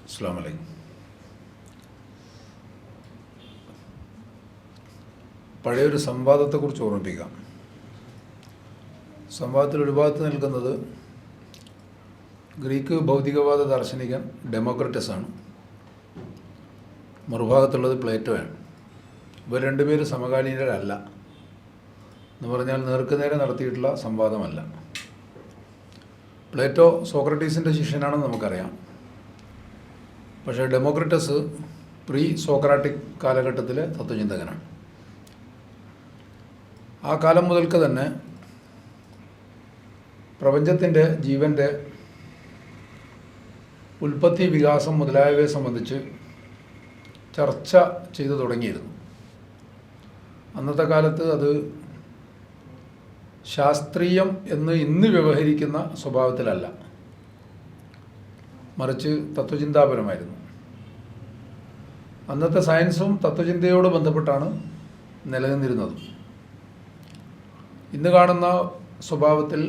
അസ്സലാമു അലൈക്കും. പഴയൊരു സംവാദത്തെക്കുറിച്ച് ഓർമ്മിപ്പിക്കാം. സംവാദത്തിൽ ഒരു ഭാഗത്ത് നിൽക്കുന്നത് ഗ്രീക്ക് ഭൗതികവാദ ദാർശനികൻ ഡെമോക്രിറ്റസ് ആണ്. മറുഭാഗത്തുള്ളത് പ്ലേറ്റോയാണ്. ഇവർ രണ്ടുപേരും സമകാലീനരല്ല എന്ന് പറഞ്ഞാൽ നേർക്കുനേരെ നടത്തിയിട്ടുള്ള സംവാദമല്ല. പ്ലേറ്റോ സോക്രട്ടീസിൻ്റെ ശിഷ്യനാണെന്ന് നമുക്കറിയാം. പക്ഷേ ഡെമോക്രിറ്റസ് പ്രീ സോക്രാറ്റിക് കാലഘട്ടത്തിലെ തത്വചിന്തകനാണ്. ആ കാലം മുതൽക്ക് തന്നെ പ്രപഞ്ചത്തിൻ്റെ ജീവൻ്റെ ഉൽപ്പത്തി, വികാസം മുതലായവയെ സംബന്ധിച്ച് ചർച്ച ചെയ്തു തുടങ്ങിയിരുന്നു. അന്നത്തെ കാലത്ത് അത് ശാസ്ത്രീയം എന്ന് ഇന്ന് വ്യവഹരിക്കുന്ന സ്വഭാവത്തിലല്ല, മറിച്ച് തത്വചിന്താപരമായിരുന്നു. അന്നത്തെ സയൻസും തത്വചിന്തയോട് ബന്ധപ്പെട്ടാണ് നിലനിന്നിരുന്നത്. ഇന്ന് കാണുന്ന സ്വഭാവത്തിൽ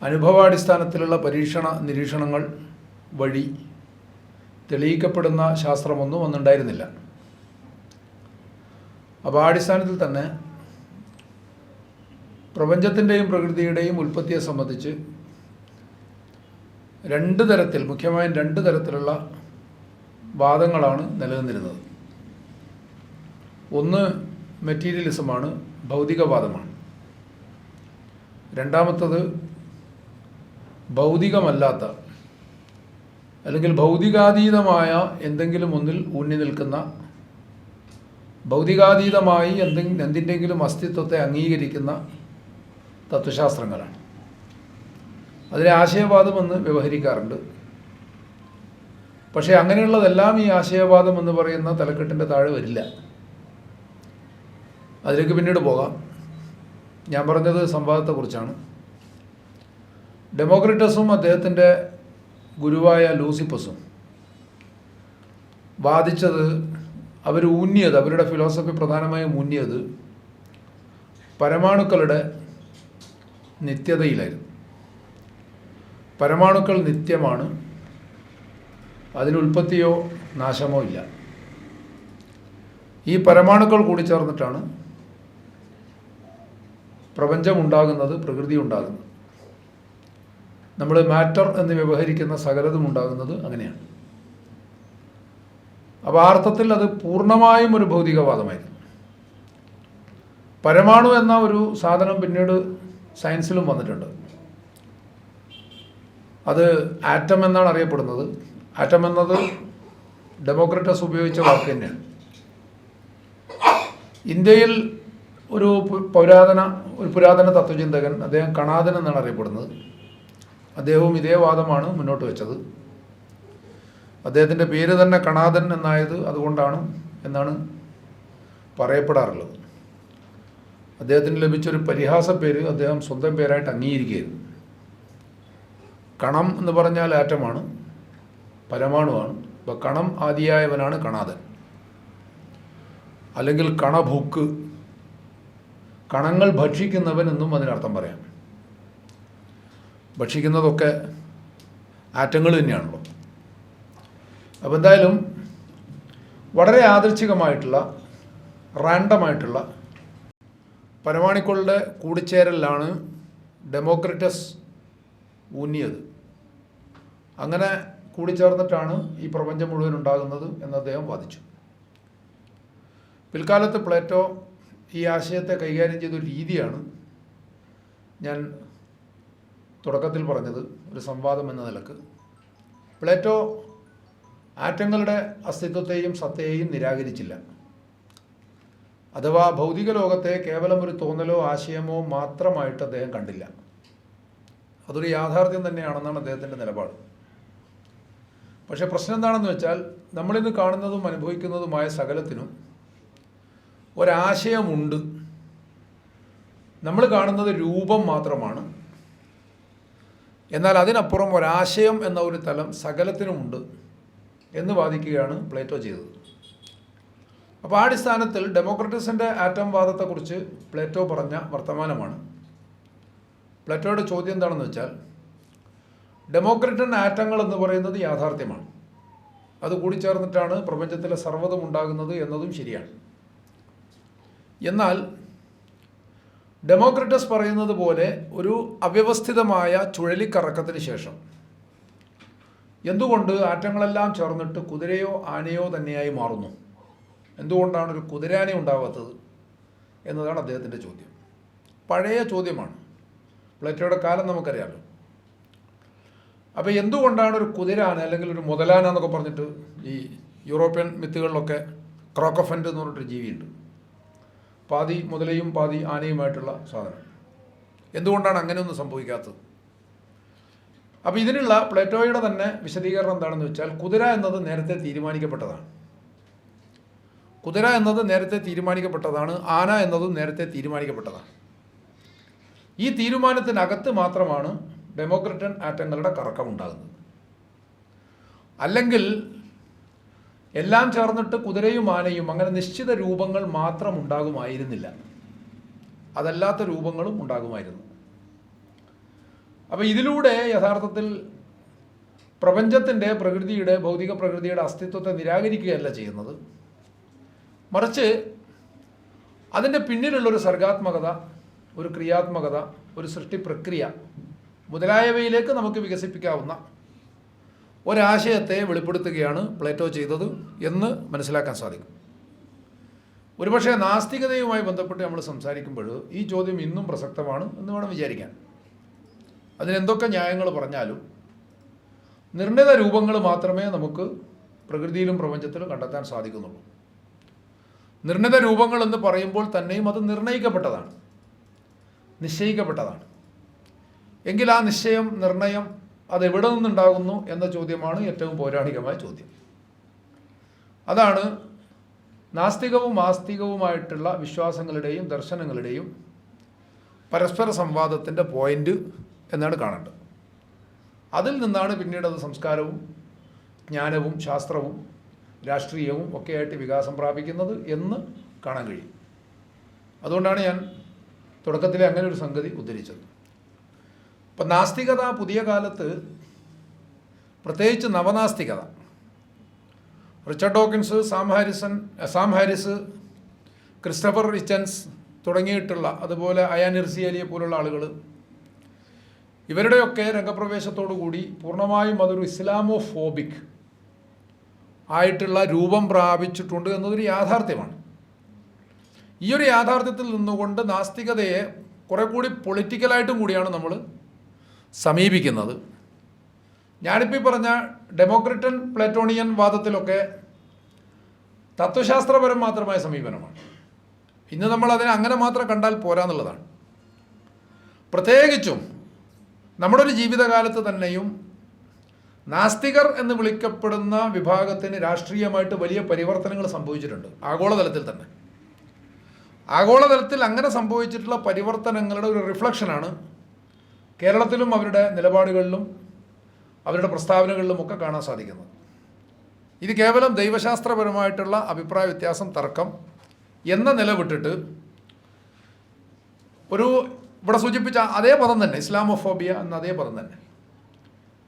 അനുഭവാടിസ്ഥാനത്തിലുള്ള പരീക്ഷണ നിരീക്ഷണങ്ങൾ വഴി തെളിയിക്കപ്പെടുന്ന ശാസ്ത്രമൊന്നും അന്നുണ്ടായിരുന്നില്ല. അപ്പോൾ ആ അടിസ്ഥാനത്തിൽ തന്നെ പ്രപഞ്ചത്തിൻ്റെയും പ്രകൃതിയുടെയും ഉൽപ്പത്തിയെ സംബന്ധിച്ച് മുഖ്യമായും രണ്ട് തരത്തിലുള്ള വാദങ്ങളാണ് നിലനിന്നിരുന്നത്. ഒന്ന് മെറ്റീരിയലിസമാണ്, ഭൗതികവാദമാണ്. രണ്ടാമത്തത് ഭൗതികമല്ലാത്ത അല്ലെങ്കിൽ ഭൗതികാതീതമായ എന്തെങ്കിലും ഒന്നിൽ ഊന്നി നിൽക്കുന്ന, ഭൗതികാതീതമായി എന്തിൻ്റെങ്കിലും അസ്തിത്വത്തെ അംഗീകരിക്കുന്ന തത്വശാസ്ത്രങ്ങളാണ്. അതിനെ ആശയവാദം എന്ന് വ്യവഹരിക്കാറുണ്ട്. പക്ഷേ അങ്ങനെയുള്ളതെല്ലാം ഈ ആശയവാദം എന്ന് പറയുന്ന തലക്കെട്ടിൻ്റെ താഴെ വരില്ല. അതിലേക്ക് പിന്നീട് പോകാം. ഞാൻ പറഞ്ഞത് സംവാദത്തെക്കുറിച്ചാണ്. ഡെമോക്രിറ്റസും അദ്ദേഹത്തിൻ്റെ ഗുരുവായ ലൂസിപ്പസും വാദിച്ചത്, അവരുടെ ഫിലോസഫി പ്രധാനമായും ഊന്നിയത് പരമാണുക്കളുടെ നിത്യതയിലായിരുന്നു. പരമാണുക്കൾ നിത്യമാണ്, അതിന് ഉൽപ്പത്തിയോ നാശമോ ഇല്ല. ഈ പരമാണുക്കൾ കൂടിച്ചേർന്നിട്ടാണ് പ്രപഞ്ചം ഉണ്ടാകുന്നത്, പ്രകൃതി ഉണ്ടാകുന്നത്. നമ്മൾ മാറ്റർ എന്ന് വ്യവഹരിക്കുന്ന സകലതും ഉണ്ടാകുന്നത് അങ്ങനെയാണ്. അപ്പോൾ ആ അർത്ഥത്തിൽ അത് പൂർണ്ണമായും ഒരു ഭൗതികവാദമായിരുന്നു. പരമാണു എന്ന ഒരു സാധനം പിന്നീട് സയൻസിലും വന്നിട്ടുണ്ട്. അത് ആറ്റം എന്നാണ് അറിയപ്പെടുന്നത്. ആറ്റം എന്നത് ഡെമോക്രിറ്റസ് ഉപയോഗിച്ച വാക്ക് തന്നെയാണ്. ഇന്ത്യയിൽ ഒരു പുരാതന തത്വചിന്തകൻ, അദ്ദേഹം കണാദൻ എന്നാണ് അറിയപ്പെടുന്നത്. അദ്ദേഹവും ഇതേ വാദമാണ് മുന്നോട്ട് വെച്ചത്. അദ്ദേഹത്തിൻ്റെ പേര് തന്നെ കണാദൻ എന്നായത് അതുകൊണ്ടാണ് എന്നാണ് പറയപ്പെടാറുള്ളത്. അദ്ദേഹത്തിന് ലഭിച്ചൊരു പരിഹാസ പേര് അദ്ദേഹം സ്വന്തം പേരായിട്ട് അംഗീകരിക്കുകയായിരുന്നു. കണം എന്ന് പറഞ്ഞാൽ ആറ്റമാണ്, പരമാണുവാണ്. അപ്പോൾ കണം ആദിയായവനാണ് കണാദൻ, അല്ലെങ്കിൽ കണഭുക്ക്, കണങ്ങൾ ഭക്ഷിക്കുന്നവൻ എന്നും അതിനർത്ഥം പറയാം. ഭക്ഷിക്കുന്നതൊക്കെ ആറ്റങ്ങൾ തന്നെയാണല്ലോ. അപ്പോൾ എന്തായാലും വളരെ യാദൃച്ഛികമായിട്ടുള്ള, റാൻഡമായിട്ടുള്ള പരമാണുക്കളുടെ കൂടിച്ചേരലിലാണ് ഡെമോക്രിറ്റസ് ഊന്നിയത്. അങ്ങനെ കൂടിച്ചേർന്നിട്ടാണ് ഈ പ്രപഞ്ചം മുഴുവൻ ഉണ്ടാകുന്നത് എന്ന് അദ്ദേഹം വാദിച്ചു. പിൽക്കാലത്ത് പ്ലേറ്റോ ഈ ആശയത്തെ കൈകാര്യം ചെയ്തൊരു രീതിയാണ് ഞാൻ തുടക്കത്തിൽ പറഞ്ഞത്, ഒരു സംവാദം എന്ന നിലക്ക്. പ്ലേറ്റോ ആറ്റങ്ങളുടെ അസ്തിത്വത്തെയും സത്തയെയും നിരാകരിച്ചില്ല. അഥവാ ഭൗതിക ലോകത്തെ കേവലം ഒരു തോന്നലോ ആശയമോ മാത്രമായിട്ട് അദ്ദേഹം കണ്ടില്ല. അതൊരു യാഥാർത്ഥ്യം തന്നെയാണെന്നാണ് അദ്ദേഹത്തിൻ്റെ നിലപാട്. പക്ഷേ പ്രശ്നം എന്താണെന്ന് വെച്ചാൽ, നമ്മളിന്ന് കാണുന്നതും അനുഭവിക്കുന്നതുമായ സകലത്തിനും ഒരാശയമുണ്ട്. നമ്മൾ കാണുന്നത് രൂപം മാത്രമാണ്. എന്നാൽ അതിനപ്പുറം ഒരാശയം എന്ന ഒരു തലം സകലത്തിനുമുണ്ട് എന്ന് വാദിക്കുകയാണ് പ്ലേറ്റോ ചെയ്തത്. അപ്പോൾ ആ അടിസ്ഥാനത്തിൽ ഡെമോക്രിറ്റസിൻ്റെ ആറ്റം വാദത്തെക്കുറിച്ച് പ്ലേറ്റോ പറഞ്ഞ വർത്തമാനമാണ്. പ്ലേറ്റോയുടെ ചോദ്യം എന്താണെന്ന് വെച്ചാൽ, ഡെമോക്രിറ്റൻ ആറ്റങ്ങൾ എന്ന് പറയുന്നത് യാഥാർത്ഥ്യമാണ്. അത് കൂടിച്ചേർന്നിട്ടാണ് പ്രപഞ്ചത്തിലെ സർവ്വതും ഉണ്ടാകുന്നത് എന്നതും ശരിയാണ്. എന്നാൽ ഡെമോക്രിറ്റസ് പറയുന്നത് പോലെ ഒരു അവ്യവസ്ഥിതമായ ചുഴലിക്കറക്കത്തിന് ശേഷം എന്തുകൊണ്ട് ആറ്റങ്ങളെല്ലാം ചേർന്നിട്ട് കുതിരയോ ആനയോ തന്നെയായി മാറുന്നു? എന്തുകൊണ്ടാണ് ഒരു കുതിരാന ഉണ്ടാവാത്തത് എന്നതാണ് അദ്ദേഹത്തിൻ്റെ ചോദ്യം. പഴയ ചോദ്യമാണ്, പ്ലേറ്റോയുടെ കാലം നമുക്കറിയാമല്ലോ. അപ്പോൾ എന്തുകൊണ്ടാണ് ഒരു കുതിരാന അല്ലെങ്കിൽ ഒരു മുതലാന എന്നൊക്കെ പറഞ്ഞിട്ട് ഈ യൂറോപ്യൻ മിത്തുകളിലൊക്കെ ക്രോക്കഫൻറ്റ് എന്ന് പറഞ്ഞിട്ടൊരു ജീവിയുണ്ട്, പാതി മുതലയും പാതി ആനയുമായിട്ടുള്ള സാധനം. എന്തുകൊണ്ടാണ് അങ്ങനെയൊന്നും സംഭവിക്കാത്തത്? അപ്പോൾ ഇതിനുള്ള പ്ലേറ്റോയുടെ തന്നെ വിശദീകരണം എന്താണെന്ന് വെച്ചാൽ, കുതിര എന്നത് നേരത്തെ തീരുമാനിക്കപ്പെട്ടതാണ്. കുതിര എന്നത് നേരത്തെ തീരുമാനിക്കപ്പെട്ടതാണ്, ആന എന്നതും നേരത്തെ തീരുമാനിക്കപ്പെട്ടതാണ്. ഈ തീരുമാനത്തിനകത്ത് മാത്രമാണ് ഡെമോക്രിറ്റൻ ആറ്റങ്ങളുടെ കറക്കം ഉണ്ടാകുന്നത്. അല്ലെങ്കിൽ എല്ലാം ചേർന്നിട്ട് കുതിരയും ആനയും അങ്ങനെ നിശ്ചിത രൂപങ്ങൾ മാത്രം ഉണ്ടാകുമായിരുന്നില്ല, അതല്ലാത്ത രൂപങ്ങളും ഉണ്ടാകുമായിരുന്നു. അപ്പോൾ ഇതിലൂടെ യഥാർത്ഥത്തിൽ പ്രപഞ്ചത്തിൻ്റെ പ്രകൃതിയുടെ ഭൗതിക പ്രകൃതിയുടെ അസ്തിത്വത്തെ നിരാകരിക്കുകയല്ല ചെയ്യുന്നത്, മറിച്ച് അതിൻ്റെ പിന്നിലുള്ളൊരു സർഗാത്മകത, ഒരു ക്രിയാത്മകത, ഒരു സൃഷ്ടി പ്രക്രിയ മുതലായവയിലേക്ക് നമുക്ക് വികസിപ്പിക്കാവുന്ന ഒരാശയത്തെ വെളിപ്പെടുത്തുകയാണ് പ്ലേറ്റോ ചെയ്തത് എന്ന് മനസ്സിലാക്കാൻ സാധിക്കും. ഒരുപക്ഷെ നാസ്തികതയുമായി ബന്ധപ്പെട്ട് നമ്മൾ സംസാരിക്കുമ്പോൾ ഈ ചോദ്യം ഇന്നും പ്രസക്തമാണ് എന്ന് വേണം വിചാരിക്കാൻ. അതിനെന്തൊക്കെ ന്യായങ്ങൾ പറഞ്ഞാലും നിർണിത രൂപങ്ങൾ മാത്രമേ നമുക്ക് പ്രകൃതിയിലും പ്രപഞ്ചത്തിലും കണ്ടെത്താൻ സാധിക്കുന്നുള്ളൂ. നിർണിത രൂപങ്ങൾ എന്ന് പറയുമ്പോൾ തന്നെയും അത് നിർണയിക്കപ്പെട്ടതാണ്, നിശ്ചയിക്കപ്പെട്ടതാണ്. എങ്കിൽ ആ നിശ്ചയം, നിർണയം അതെവിടെ നിന്നുണ്ടാകുന്നു എന്ന ചോദ്യമാണ് ഏറ്റവും പൗരാണികമായ ചോദ്യം. അതാണ് നാസ്തികവും ആസ്തികവുമായിട്ടുള്ള വിശ്വാസങ്ങളുടെയും ദർശനങ്ങളുടെയും പരസ്പര സംവാദത്തിൻ്റെ പോയിന്റ് എന്നാണ് കാണേണ്ടത്. അതിൽ നിന്നാണ് പിന്നീട് അത് സംസ്കാരവും ജ്ഞാനവും ശാസ്ത്രവും രാഷ്ട്രീയവും ഒക്കെയായിട്ട് വികാസം പ്രാപിക്കുന്നത് എന്ന് കാണാൻ കഴിയും. അതുകൊണ്ടാണ് ഞാൻ തുടക്കത്തിലെ അങ്ങനെ ഒരു സംഗതി ഉദ്ധരിച്ചത്. ഇപ്പം നാസ്തികത പുതിയ കാലത്ത്, പ്രത്യേകിച്ച് നവനാസ്തികത, Richard Dawkins, Sam Harris, Christopher Hitchens തുടങ്ങിയിട്ടുള്ള, അതുപോലെ അയാൻ ഇർസിയലിയെ പോലുള്ള ആളുകൾ, ഇവരുടെയൊക്കെ രംഗപ്രവേശത്തോടു കൂടി പൂർണ്ണമായും അതൊരു ഇസ്ലാമോഫോബിക് ആയിട്ടുള്ള രൂപം പ്രാപിച്ചിട്ടുണ്ട് എന്നതൊരു യാഥാർത്ഥ്യമാണ്. ഈ ഒരു യാഥാർത്ഥ്യത്തിൽ നിന്നുകൊണ്ട് നാസ്തികതയെ കുറെ കൂടി പൊളിറ്റിക്കലായിട്ടും കൂടിയാണ് നമ്മൾ സമീപിക്കുന്നത്. ഞാനിപ്പോൾ പറഞ്ഞ ഡെമോക്രിറ്റൻ പ്ലേറ്റോണിയൻ വാദത്തിലൊക്കെ തത്വശാസ്ത്രപരം മാത്രമായ സമീപനമാണ്. ഇന്ന് നമ്മൾ അതിനെ അങ്ങനെ മാത്രം കണ്ടാൽ പോരാന്നുള്ളതാണ്. പ്രത്യേകിച്ചും നമ്മുടെ ഒരു ജീവിതകാലത്ത് തന്നെയും നാസ്തികർ എന്ന് വിളിക്കപ്പെടുന്ന വിഭാഗത്തിന് രാഷ്ട്രീയമായിട്ട് വലിയ പരിവർത്തനങ്ങൾ സംഭവിച്ചിട്ടുണ്ട്, ആഗോളതലത്തിൽ തന്നെ. ആഗോളതലത്തിൽ അങ്ങനെ സംഭവിച്ചിട്ടുള്ള പരിവർത്തനങ്ങളുടെ ഒരു റിഫ്ലക്ഷനാണ് കേരളത്തിലും അവരുടെ നിലപാടുകളിലും അവരുടെ പ്രസ്താവനകളിലും ഒക്കെ കാണാൻ സാധിക്കുന്നത്. ഇത് കേവലം ദൈവശാസ്ത്രപരമായിട്ടുള്ള അഭിപ്രായ വ്യത്യാസം, തർക്കം എന്ന നില വിട്ടിട്ട് ഒരു ഇവിടെ സൂചിപ്പിച്ച അതേ പദം തന്നെ, ഇസ്ലാമോഫോബിയ എന്ന അതേ പദം തന്നെ,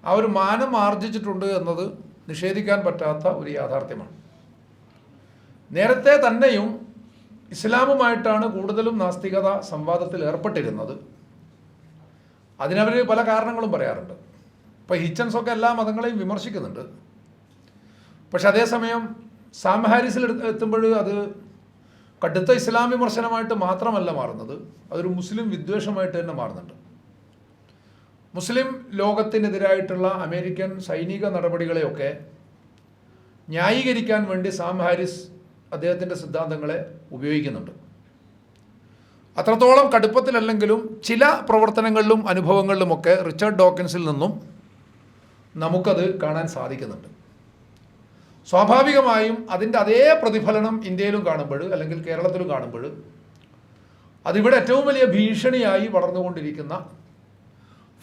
ആ ഒരു മാനം ആർജിച്ചിട്ടുണ്ട് എന്നത് നിഷേധിക്കാൻ പറ്റാത്ത ഒരു യാഥാർത്ഥ്യമാണ്. നേരത്തെ തന്നെയും ഇസ്ലാമുമായിട്ടാണ് കൂടുതലും നാസ്തികത സംവാദത്തിൽ ഏർപ്പെട്ടിരുന്നത്. അതിനവർ പല കാരണങ്ങളും പറയാറുണ്ട്. ഇപ്പോൾ ഹിച്ചൻസൊക്കെ എല്ലാ മതങ്ങളെയും വിമർശിക്കുന്നുണ്ട്. പക്ഷെ അതേസമയം സാം ഹാരിസിൽ എത്തുമ്പോൾ അത് കടുത്ത ഇസ്ലാം വിമർശനമായിട്ട് മാത്രമല്ല മാറുന്നത്, അതൊരു മുസ്ലിം വിദ്വേഷമായിട്ട് തന്നെ മാറുന്നുണ്ട്. മുസ്ലിം ലോകത്തിനെതിരായിട്ടുള്ള അമേരിക്കൻ സൈനിക നടപടികളെയൊക്കെ ന്യായീകരിക്കാൻ വേണ്ടി സാം ഹാരിസ് അദ്ദേഹത്തിൻ്റെ സിദ്ധാന്തങ്ങളെ ഉപയോഗിക്കുന്നുണ്ട്. അത്രത്തോളം കടുപ്പത്തിലല്ലെങ്കിലും ചില പ്രവർത്തനങ്ങളിലും അനുഭവങ്ങളിലുമൊക്കെ റിച്ചർഡ് ഡോക്കിൻസിൽ നിന്നും നമുക്കത് കാണാൻ സാധിക്കുന്നുണ്ട്. സ്വാഭാവികമായും അതിൻ്റെ അതേ പ്രതിഫലനം ഇന്ത്യയിലും കാണുമ്പോൾ അല്ലെങ്കിൽ കേരളത്തിലും കാണുമ്പോൾ അതിവിടെ ഏറ്റവും വലിയ ഭീഷണിയായി വളർന്നുകൊണ്ടിരിക്കുന്ന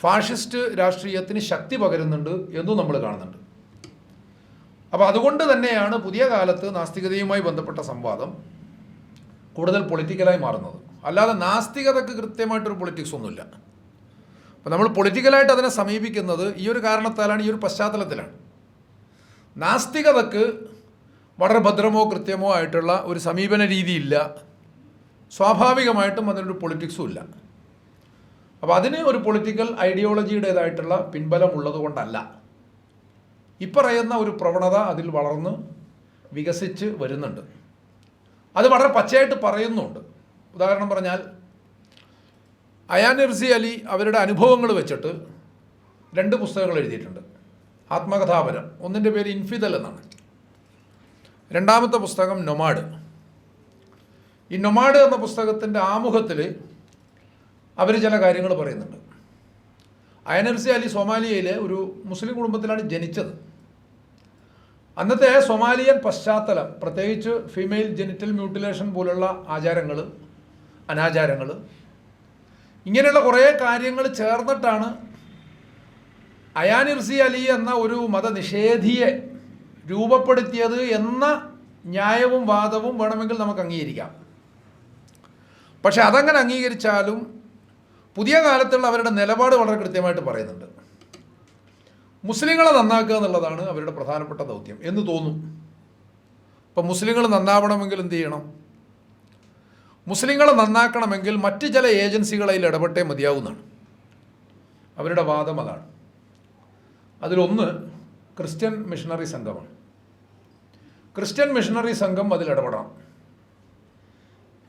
ഫാഷിസ്റ്റ് രാഷ്ട്രീയത്തിന് ശക്തി പകരുന്നുണ്ട് എന്നും നമ്മൾ കാണുന്നുണ്ട്. അപ്പോൾ അതുകൊണ്ട് തന്നെയാണ് പുതിയ കാലത്ത് നാസ്തികതയുമായി ബന്ധപ്പെട്ട സംവാദം കൂടുതൽ പൊളിറ്റിക്കലായി മാറുന്നത്. അല്ലാതെ നാസ്തികതയ്ക്ക് കൃത്യമായിട്ടൊരു പൊളിറ്റിക്സ് ഒന്നുമില്ല. അപ്പോൾ നമ്മൾ പൊളിറ്റിക്കലായിട്ട് അതിനെ സമീപിക്കുന്നത് ഈ ഒരു കാരണത്താലാണ്, ഈ ഒരു പശ്ചാത്തലത്തിലാണ്. നാസ്തികതക്ക് വളരെ ഭദ്രമോ കൃത്യമോ ആയിട്ടുള്ള ഒരു സമീപന രീതിയില്ല, സ്വാഭാവികമായിട്ടും അതിനൊരു പൊളിറ്റിക്സും ഇല്ല. അപ്പോൾ അതിന് ഒരു പൊളിറ്റിക്കൽ ഐഡിയോളജിയുടേതായിട്ടുള്ള പിൻബലമുള്ളത് കൊണ്ടല്ല. ഇപ്പറയുന്ന ഒരു പ്രവണത അതിൽ വളർന്ന് വികസിച്ച് വരുന്നുണ്ട്. അത് വളരെ പച്ചയായിട്ട് പറയുന്നുണ്ട്. ഉദാഹരണം പറഞ്ഞാൽ അയാൻ ഇർസി അലി അവരുടെ അനുഭവങ്ങൾ വെച്ചിട്ട് 2 പുസ്തകങ്ങൾ എഴുതിയിട്ടുണ്ട്. ആത്മകഥാപരം, ഒന്നിൻ്റെ പേര് ഇൻഫിദൽ എന്നാണ്, രണ്ടാമത്തെ പുസ്തകം നൊമാഡ്. ഈ നൊമാഡ് എന്ന പുസ്തകത്തിൻ്റെ ആമുഖത്തിൽ അവർ ചില കാര്യങ്ങൾ പറയുന്നുണ്ട്. അയാൻ ഇർസി അലി സൊമാലിയയിലെ ഒരു മുസ്ലിം കുടുംബത്തിലാണ് ജനിച്ചത്. അന്നത്തെ സൊമാലിയൻ പശ്ചാത്തലം, പ്രത്യേകിച്ച് ഫീമെയിൽ ജെനിറ്റൽ മ്യൂട്ടിലേഷൻ പോലുള്ള ആചാരങ്ങൾ, അനാചാരങ്ങൾ, ഇങ്ങനെയുള്ള കുറേ കാര്യങ്ങൾ ചേർന്നിട്ടാണ് അയാൻ ഇർസി അലി എന്ന ഒരു മതനിഷേധിയെ രൂപപ്പെടുത്തിയത് എന്ന ന്യായവും വാദവും വേണമെങ്കിൽ നമുക്ക് അംഗീകരിക്കാം. പക്ഷെ അതങ്ങനെ അംഗീകരിച്ചാലും പുതിയ കാലത്തുള്ള അവരുടെ നിലപാട് വളരെ കൃത്യമായിട്ട് പറയുന്നുണ്ട്. മുസ്ലിങ്ങളെ നന്നാക്കുക എന്നുള്ളതാണ് അവരുടെ പ്രധാനപ്പെട്ട ദൗത്യം എന്ന് തോന്നും. ഇപ്പം മുസ്ലിങ്ങൾ നന്നാവണമെങ്കിൽ എന്ത് ചെയ്യണം? മുസ്ലിങ്ങളെ നന്നാക്കണമെങ്കിൽ മറ്റ് ചില ഏജൻസികളിൽ ഇടപെട്ടേ മതിയാവുന്നതാണ് അവരുടെ വാദം. അതാണ്. അതിലൊന്ന് ക്രിസ്ത്യൻ മിഷണറി സംഘമാണ്. ക്രിസ്ത്യൻ മിഷണറി സംഘം അതിൽ ഇടപെടണം.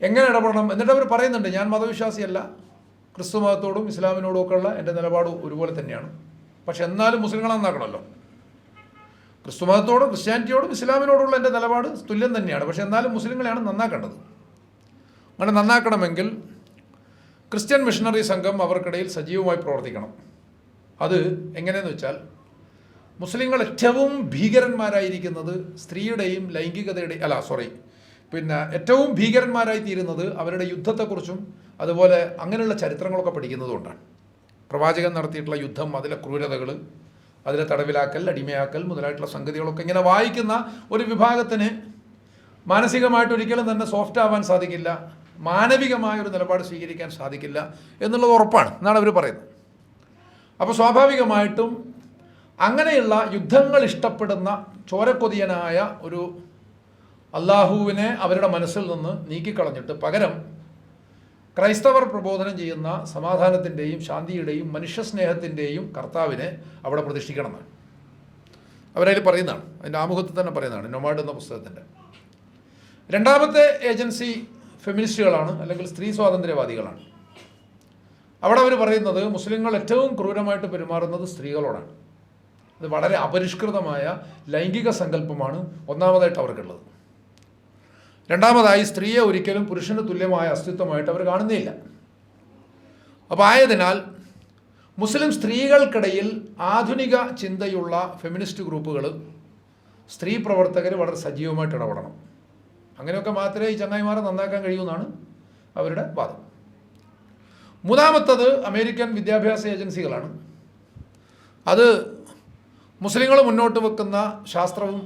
എങ്ങനെ ഇടപെടണം? എന്നിട്ട് അവർ പറയുന്നുണ്ട്, ഞാൻ മതവിശ്വാസിയല്ല, ക്രിസ്തു മതത്തോടും ഇസ്ലാമിനോടും ഒക്കെ ഉള്ള എൻ്റെ നിലപാട് ഒരുപോലെ തന്നെയാണ്, പക്ഷെ എന്നാലും മുസ്ലിങ്ങളെ നന്നാക്കണമല്ലോ. ക്രിസ്തു മതത്തോടും ക്രിസ്ത്യാനിറ്റിയോടും ഇസ്ലാമിനോടുള്ള എൻ്റെ നിലപാട് തുല്യം തന്നെയാണ്, പക്ഷെ എന്നാലും മുസ്ലിങ്ങളെയാണ് നന്നാക്കേണ്ടത്. അങ്ങനെ നന്നാക്കണമെങ്കിൽ ക്രിസ്ത്യൻ മിഷണറി സംഘം അവർക്കിടയിൽ സജീവമായി പ്രവർത്തിക്കണം. അത് എങ്ങനെയെന്ന് വെച്ചാൽ, മുസ്ലിങ്ങൾ ഏറ്റവും ഭീകരന്മാരായിരിക്കുന്നത് സ്ത്രീയുടെയും ലൈംഗികതയുടെയും ഏറ്റവും ഭീകരന്മാരായി തീരുന്നത് അവരുടെ യുദ്ധത്തെക്കുറിച്ചും അതുപോലെ അങ്ങനെയുള്ള ചരിത്രങ്ങളൊക്കെ പഠിക്കുന്നതുകൊണ്ടാണ്. പ്രവാചകൻ നടത്തിയിട്ടുള്ള യുദ്ധം, അതിലെ ക്രൂരതകൾ, അതിലെ തടവിലാക്കൽ, അടിമയാക്കൽ മുതലായിട്ടുള്ള സംഗതികളൊക്കെ ഇങ്ങനെ വായിക്കുന്ന ഒരു വിഭാഗത്തിന് മാനസികമായിട്ട് ഒരിക്കലും തന്നെ സോഫ്റ്റ് ആവാൻ സാധിക്കില്ല, മാനവികമായ ഒരു നിലപാട് സ്വീകരിക്കാൻ സാധിക്കില്ല എന്നുള്ളത് ഉറപ്പാണ് എന്നാണ് അവർ പറയുന്നത്. അപ്പോൾ സ്വാഭാവികമായിട്ടും അങ്ങനെയുള്ള യുദ്ധങ്ങൾ ഇഷ്ടപ്പെടുന്ന ചോരക്കൊതിയനായ ഒരു അള്ളാഹുവിനെ അവരുടെ മനസ്സിൽ നിന്ന് നീക്കിക്കളഞ്ഞിട്ട് പകരം ക്രൈസ്തവർ പ്രബോധനം ചെയ്യുന്ന സമാധാനത്തിൻ്റെയും ശാന്തിയുടെയും മനുഷ്യസ്നേഹത്തിൻ്റെയും കർത്താവിനെ അവിടെ പ്രതിഷ്ഠിക്കണമെന്നാണ് അവരതിൽ പറയുന്നതാണ്. അതിൻ്റെ ആമുഖത്തിൽ തന്നെ പറയുന്നതാണ് നൊമാഡ് എന്ന പുസ്തകത്തിൻ്റെ. രണ്ടാമത്തെ ഏജൻസി ഫെമിനിസ്റ്റുകളാണ്, അല്ലെങ്കിൽ സ്ത്രീ സ്വാതന്ത്ര്യവാദികളാണ്. അവിടെ അവർ പറയുന്നത് മുസ്ലിങ്ങൾ ഏറ്റവും ക്രൂരമായിട്ട് പെരുമാറുന്നത് സ്ത്രീകളോടാണ്. അത് വളരെ അപരിഷ്കൃതമായ ലൈംഗിക സങ്കല്പമാണ് ഒന്നാമതായിട്ട് അവർക്കുള്ളത്. രണ്ടാമതായി സ്ത്രീയെ ഒരിക്കലും പുരുഷന് തുല്യമായ അസ്തിത്വമായിട്ട് അവർ കാണുന്നില്ല. അപ്പോൾ ആയതിനാൽ മുസ്ലിം സ്ത്രീകൾക്കിടയിൽ ആധുനിക ചിന്തയുള്ള ഫെമിനിസ്റ്റ് ഗ്രൂപ്പുകൾ, സ്ത്രീ പ്രവർത്തകർ വളരെ സജീവമായിട്ട് ഇടപെടണം. അങ്ങനെയൊക്കെ മാത്രമേ ഈ ചങ്ങായിമാരെ നന്നാക്കാൻ കഴിയൂന്നാണ് അവരുടെ വാദം. മൂന്നാമത്തത് അമേരിക്കൻ വിദ്യാഭ്യാസ ഏജൻസികളാണ്. അത് മുസ്ലിങ്ങൾ മുന്നോട്ട് വെക്കുന്ന ശാസ്ത്രവും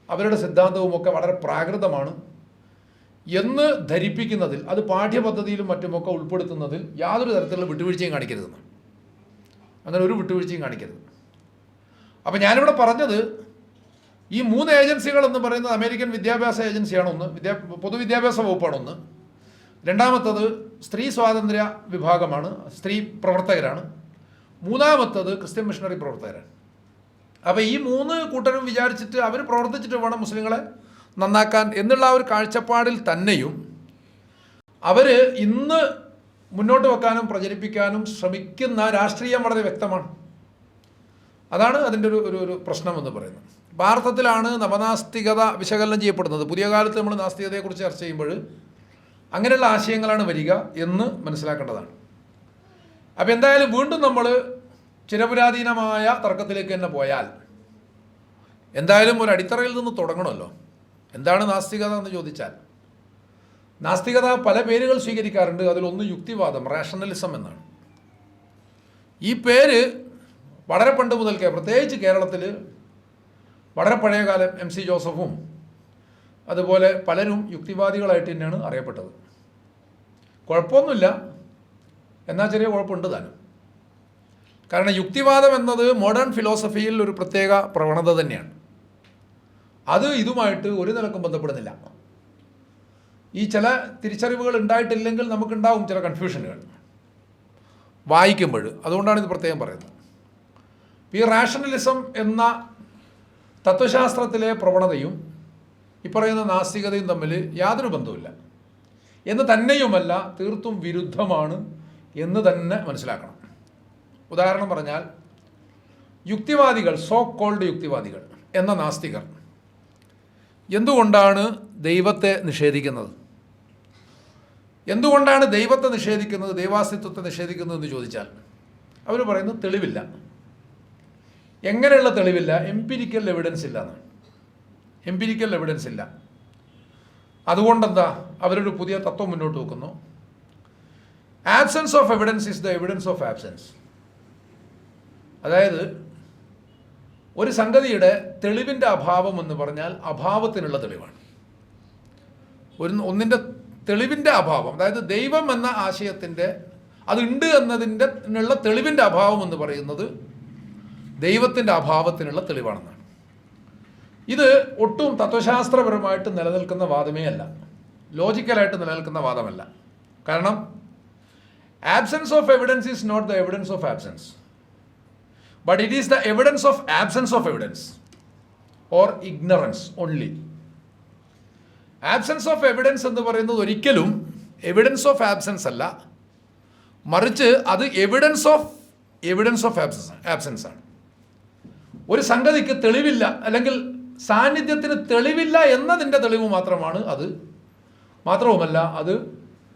അവരുടെ സിദ്ധാന്തവും ഒക്കെ വളരെ പ്രാകൃതമാണ് എന്ന് ധരിപ്പിക്കുന്നതിൽ, അത് പാഠ്യപദ്ധതിയിലും മറ്റുമൊക്കെ ഉൾപ്പെടുത്തുന്നതിൽ യാതൊരു തരത്തിലുള്ള വിട്ടുവീഴ്ചയും കാണിക്കരുതെന്നാണ്. അങ്ങനെ ഒരു വിട്ടുവീഴ്ചയും കാണിക്കരുത്. അപ്പോൾ ഞാനിവിടെ പറഞ്ഞത് ഈ 3 ഏജൻസികൾ എന്ന് പറയുന്നത് അമേരിക്കൻ വിദ്യാഭ്യാസ ഏജൻസിയാണ് ഒന്ന്, പൊതുവിദ്യാഭ്യാസ വകുപ്പാണ് ഒന്ന്, രണ്ടാമത്തത് സ്ത്രീ സ്വാതന്ത്ര്യ വിഭാഗമാണ്, സ്ത്രീ പ്രവർത്തകരാണ്, മൂന്നാമത്തത് ക്രിസ്ത്യൻ മിഷണറി പ്രവർത്തകരാണ്. അപ്പോൾ ഈ 3 കൂട്ടരും വിചാരിച്ചിട്ട് അവർ പ്രവർത്തിച്ചിട്ട് വേണം മുസ്ലിങ്ങളെ നന്നാക്കാൻ എന്നുള്ള ആ ഒരു കാഴ്ചപ്പാടിൽ തന്നെയും അവർ ഇന്ന് മുന്നോട്ട് വെക്കാനും പ്രചരിപ്പിക്കാനും ശ്രമിക്കുന്ന രാഷ്ട്രീയം വളരെ വ്യക്തമാണ്. അതാണ് അതിൻ്റെ ഒരു പ്രശ്നം എന്ന് പറയുന്നത്. ഭാരതത്തിലാണ് നവനാസ്തികത വിശകലനം ചെയ്യപ്പെടുന്നത്. പുതിയ കാലത്ത് നമ്മൾ നാസ്തികതയെക്കുറിച്ച് ചർച്ച ചെയ്യുമ്പോൾ അങ്ങനെയുള്ള ആശയങ്ങളാണ് വരിക എന്ന് മനസ്സിലാക്കേണ്ടതാണ്. അപ്പോൾ എന്തായാലും വീണ്ടും നമ്മൾ ചിരപുരാതീനമായ തർക്കത്തിലേക്ക് തന്നെ പോയാൽ എന്തായാലും ഒരു അടിത്തറയിൽ നിന്ന് തുടങ്ങണമല്ലോ. എന്താണ് നാസ്തികത എന്ന് ചോദിച്ചാൽ, നാസ്തികത പല പേരുകൾ സ്വീകരിക്കാറുണ്ട്. അതിലൊന്ന് യുക്തിവാദം, റാഷണലിസം എന്നാണ്. ഈ പേര് വളരെ പണ്ട് മുതൽക്കേ, പ്രത്യേകിച്ച് കേരളത്തിൽ വളരെ പഴയകാലം MC ജോസഫും അതുപോലെ പലരും യുക്തിവാദികളായിട്ട് തന്നെയാണ് അറിയപ്പെട്ടത്. കുഴപ്പമൊന്നുമില്ല, എന്നാൽ ചെറിയ കുഴപ്പമുണ്ട് താനും. കാരണം യുക്തിവാദം എന്നത് മോഡേൺ ഫിലോസഫിയിൽ ഒരു പ്രത്യേക പ്രവണത തന്നെയാണ്. അത് ഇതുമായിട്ട് ഒരു നിലക്കും ബന്ധപ്പെടുന്നില്ല. ഈ ചില തിരിച്ചറിവുകൾ ഉണ്ടായിട്ടില്ലെങ്കിൽ നമുക്കുണ്ടാവും ചില കൺഫ്യൂഷനുകൾ വായിക്കുമ്പോൾ. അതുകൊണ്ടാണ് ഇത് പ്രത്യേകം പറയുന്നത്. ഈ റാഷണലിസം എന്ന തത്വശാസ്ത്രത്തിലെ പ്രവണതയും ഈ പറയുന്ന നാസ്തികതയും തമ്മിൽ യാതൊരു ബന്ധവുമില്ല എന്ന് തന്നെയുമല്ല, തീർത്തും വിരുദ്ധമാണ് എന്ന് തന്നെ മനസ്സിലാക്കണം. ഉദാഹരണം പറഞ്ഞാൽ, യുക്തിവാദികൾ, സോ കോൾഡ് യുക്തിവാദികൾ എന്ന നാസ്തികർ എന്തുകൊണ്ടാണ് ദൈവത്തെ നിഷേധിക്കുന്നത്? എന്തുകൊണ്ടാണ് ദൈവത്തെ നിഷേധിക്കുന്നത്, ദൈവാസ്തിത്വത്തെ നിഷേധിക്കുന്നത് എന്ന് ചോദിച്ചാൽ അവർ പറയുന്നത് തെളിവില്ല. എങ്ങനെയുള്ള തെളിവില്ല? എംപിരിക്കൽ എവിഡൻസ് ഇല്ല എന്നാണ്. എംപിരിക്കൽ എവിഡൻസ് ഇല്ല. അതുകൊണ്ടെന്താ അവരൊരു പുതിയ തത്വം മുന്നോട്ട് വെക്കുന്നു. Absence of evidence is the evidence of absence. അതായത് ഒരു സംഗതിയുടെ തെളിവിൻ്റെ അഭാവം എന്ന് പറഞ്ഞാൽ അഭാവത്തിനുള്ള തെളിവാണ്. ഒന്നിൻ്റെ തെളിവിൻ്റെ അഭാവം, അതായത് ദൈവം എന്ന ആശയത്തിൻ്റെ അതുണ്ട് എന്നതിൻ്റെ തെളിവിൻ്റെ അഭാവം എന്ന് പറയുന്നത് ദൈവത്തിൻ്റെ അഭാവത്തിനുള്ള തെളിവാണെന്നാണ്. ഇത് ഒട്ടും തത്വശാസ്ത്രപരമായിട്ട് നിലനിൽക്കുന്ന വാദമേ അല്ല, ലോജിക്കലായിട്ട് നിലനിൽക്കുന്ന വാദമല്ല. കാരണം absence of evidence is not the evidence of absence, but it is the evidence of absence of evidence or ignorance only. Absence of evidence എന്ന് പറയുന്നത് ഒരിക്കലും എവിഡൻസ് ഓഫ് ആബ്സെൻസ് അല്ല, മറിച്ച് അത് എവിഡൻസ് ഓഫ് ആബ്സെൻസ് ആണ്. ഒരു സംഗതിക്ക് തെളിവില്ല, അല്ലെങ്കിൽ സാന്നിധ്യത്തിന് തെളിവില്ല എന്നതിൻ്റെ തെളിവ് മാത്രമാണ് അത്. മാത്രവുമല്ല, അത്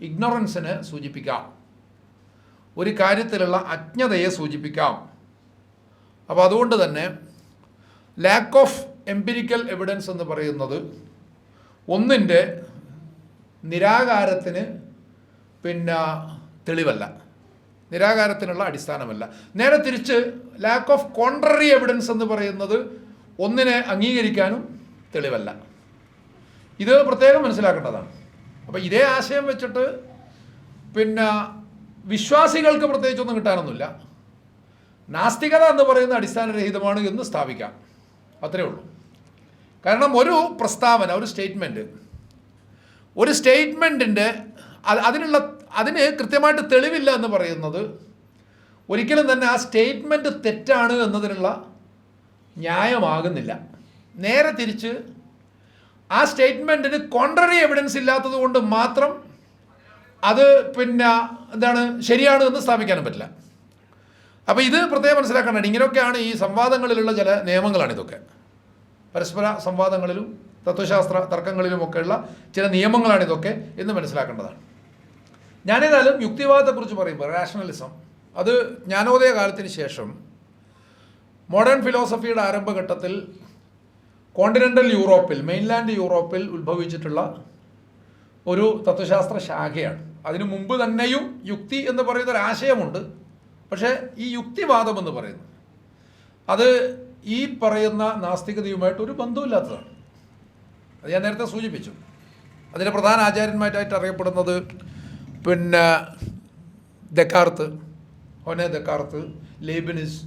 ഇഗ്നോറൻസിനെ സൂചിപ്പിക്കാം, ഒരു കാര്യത്തിലുള്ള അജ്ഞതയെ സൂചിപ്പിക്കാം. അപ്പോൾ അതുകൊണ്ട് തന്നെ ലാക്ക് ഓഫ് എംപിരിക്കൽ എവിഡൻസ് എന്ന് പറയുന്നത് ഒന്നിൻ്റെ നിരാകാരത്തിന് തെളിവല്ല, നിരാകാരത്തിനുള്ള അടിസ്ഥാനമല്ല. നേരെ തിരിച്ച് ലാക്ക് ഓഫ് കോൺട്രറി എവിഡൻസ് എന്ന് പറയുന്നത് ഒന്നിനെ അംഗീകരിക്കാനും തെളിവല്ല. ഇത് പ്രത്യേകം മനസ്സിലാക്കേണ്ടതാണ്. അപ്പോൾ ഇതേ ആശയം വെച്ചിട്ട് വിശ്വാസികൾക്ക് പ്രത്യേകിച്ചൊന്നും കിട്ടാനൊന്നുമില്ല. നാസ്തികത എന്ന് പറയുന്ന അടിസ്ഥാനരഹിതമാണ് എന്ന് സ്ഥാപിക്കാം, അത്രയേ ഉള്ളൂ. കാരണം ഒരു പ്രസ്താവന, ഒരു സ്റ്റേറ്റ്മെൻറ്റിൻ്റെ അതിന് കൃത്യമായിട്ട് തെളിവില്ല എന്ന് പറയുന്നത് ഒരിക്കലും തന്നെ ആ സ്റ്റേറ്റ്മെൻറ്റ് തെറ്റാണ് എന്നതിനുള്ള ന്യായമാകുന്നില്ല. നേരെ തിരിച്ച് ആ സ്റ്റേറ്റ്മെൻറ്റിന് കോൺട്രറി എവിഡൻസ് ഇല്ലാത്തത് കൊണ്ട് മാത്രം അത് ശരിയാണ് എന്ന് സ്ഥാപിക്കാനും പറ്റില്ല. അപ്പോൾ ഇത് പ്രത്യേകം മനസ്സിലാക്കേണ്ടത്. ഇങ്ങനെയൊക്കെയാണ് ഈ സംവാദങ്ങളിലുള്ള ചില നിയമങ്ങളാണ് ഇതൊക്കെ. പരസ്പര സംവാദങ്ങളിലും തത്വശാസ്ത്ര തർക്കങ്ങളിലുമൊക്കെയുള്ള ചില നിയമങ്ങളാണ് ഇതൊക്കെ എന്ന് മനസ്സിലാക്കേണ്ടതാണ്. ഞാനേതായാലും യുക്തിവാദത്തെക്കുറിച്ച് പറയുമ്പോൾ റാഷണലിസം അത് ജ്ഞാനോദയ കാലത്തിന് ശേഷം മോഡേൺ ഫിലോസഫിയുടെ ആരംഭഘട്ടത്തിൽ കോണ്ടിനെൻ്റൽ യൂറോപ്പിൽ, മെയിൻലാൻഡ് യൂറോപ്പിൽ ഉത്ഭവിച്ചിട്ടുള്ള ഒരു തത്വശാസ്ത്ര ശാഖയാണ്. അതിനു മുമ്പ് തന്നെയും യുക്തി എന്ന് പറയുന്ന ഒരു ആശയമുണ്ട്. പക്ഷേ ഈ യുക്തിവാദം എന്ന് പറയുന്നത് അത് ഈ പറയുന്ന നാസ്തികതയുമായിട്ട് ഒരു ബന്ധമില്ലാത്തതാണ്. അത് ഞാൻ നേരത്തെ സൂചിപ്പിച്ചു. അതിൻ്റെ പ്രധാന ആചാര്യന്മാരായിട്ട് അറിയപ്പെടുന്നത് ദെക്കാർത്ത്, ഹൊനെ ദെക്കാർത്ത്, ലേബിനിസ്,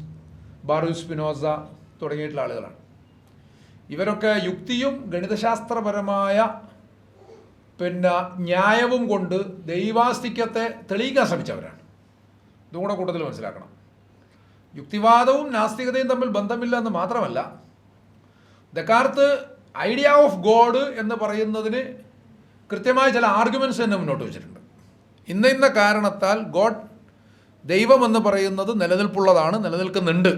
ബാറൂച്ച് സ്പിനോസ തുടങ്ങിയിട്ടുള്ള ആളുകളാണ്. ഇവരൊക്കെ യുക്തിയും ഗണിതശാസ്ത്രപരമായ ന്യായവും കൊണ്ട് ദൈവാസ്തിക്യത്തെ തെളിയിക്കാൻ ശ്രമിച്ചവരാണ്. ഇതും കൂടെ കൂടുതൽ മനസ്സിലാക്കണം. യുക്തിവാദവും നാസ്തികതയും തമ്മിൽ ബന്ധമില്ല എന്ന് മാത്രമല്ല, ദെക്കാർത്ത് ഐഡിയ ഓഫ് ഗോഡ് എന്ന് പറയുന്നതിന് കൃത്യമായ ചില ആർഗ്യുമെൻറ്റ്സ് തന്നെ മുന്നോട്ട് വെച്ചിട്ടുണ്ട്. ഇന്ന കാരണത്താൽ ഗോഡ്, ദൈവം എന്ന് പറയുന്നത് നിലനിൽപ്പുള്ളതാണ്, നിലനിൽക്കുന്നുണ്ട്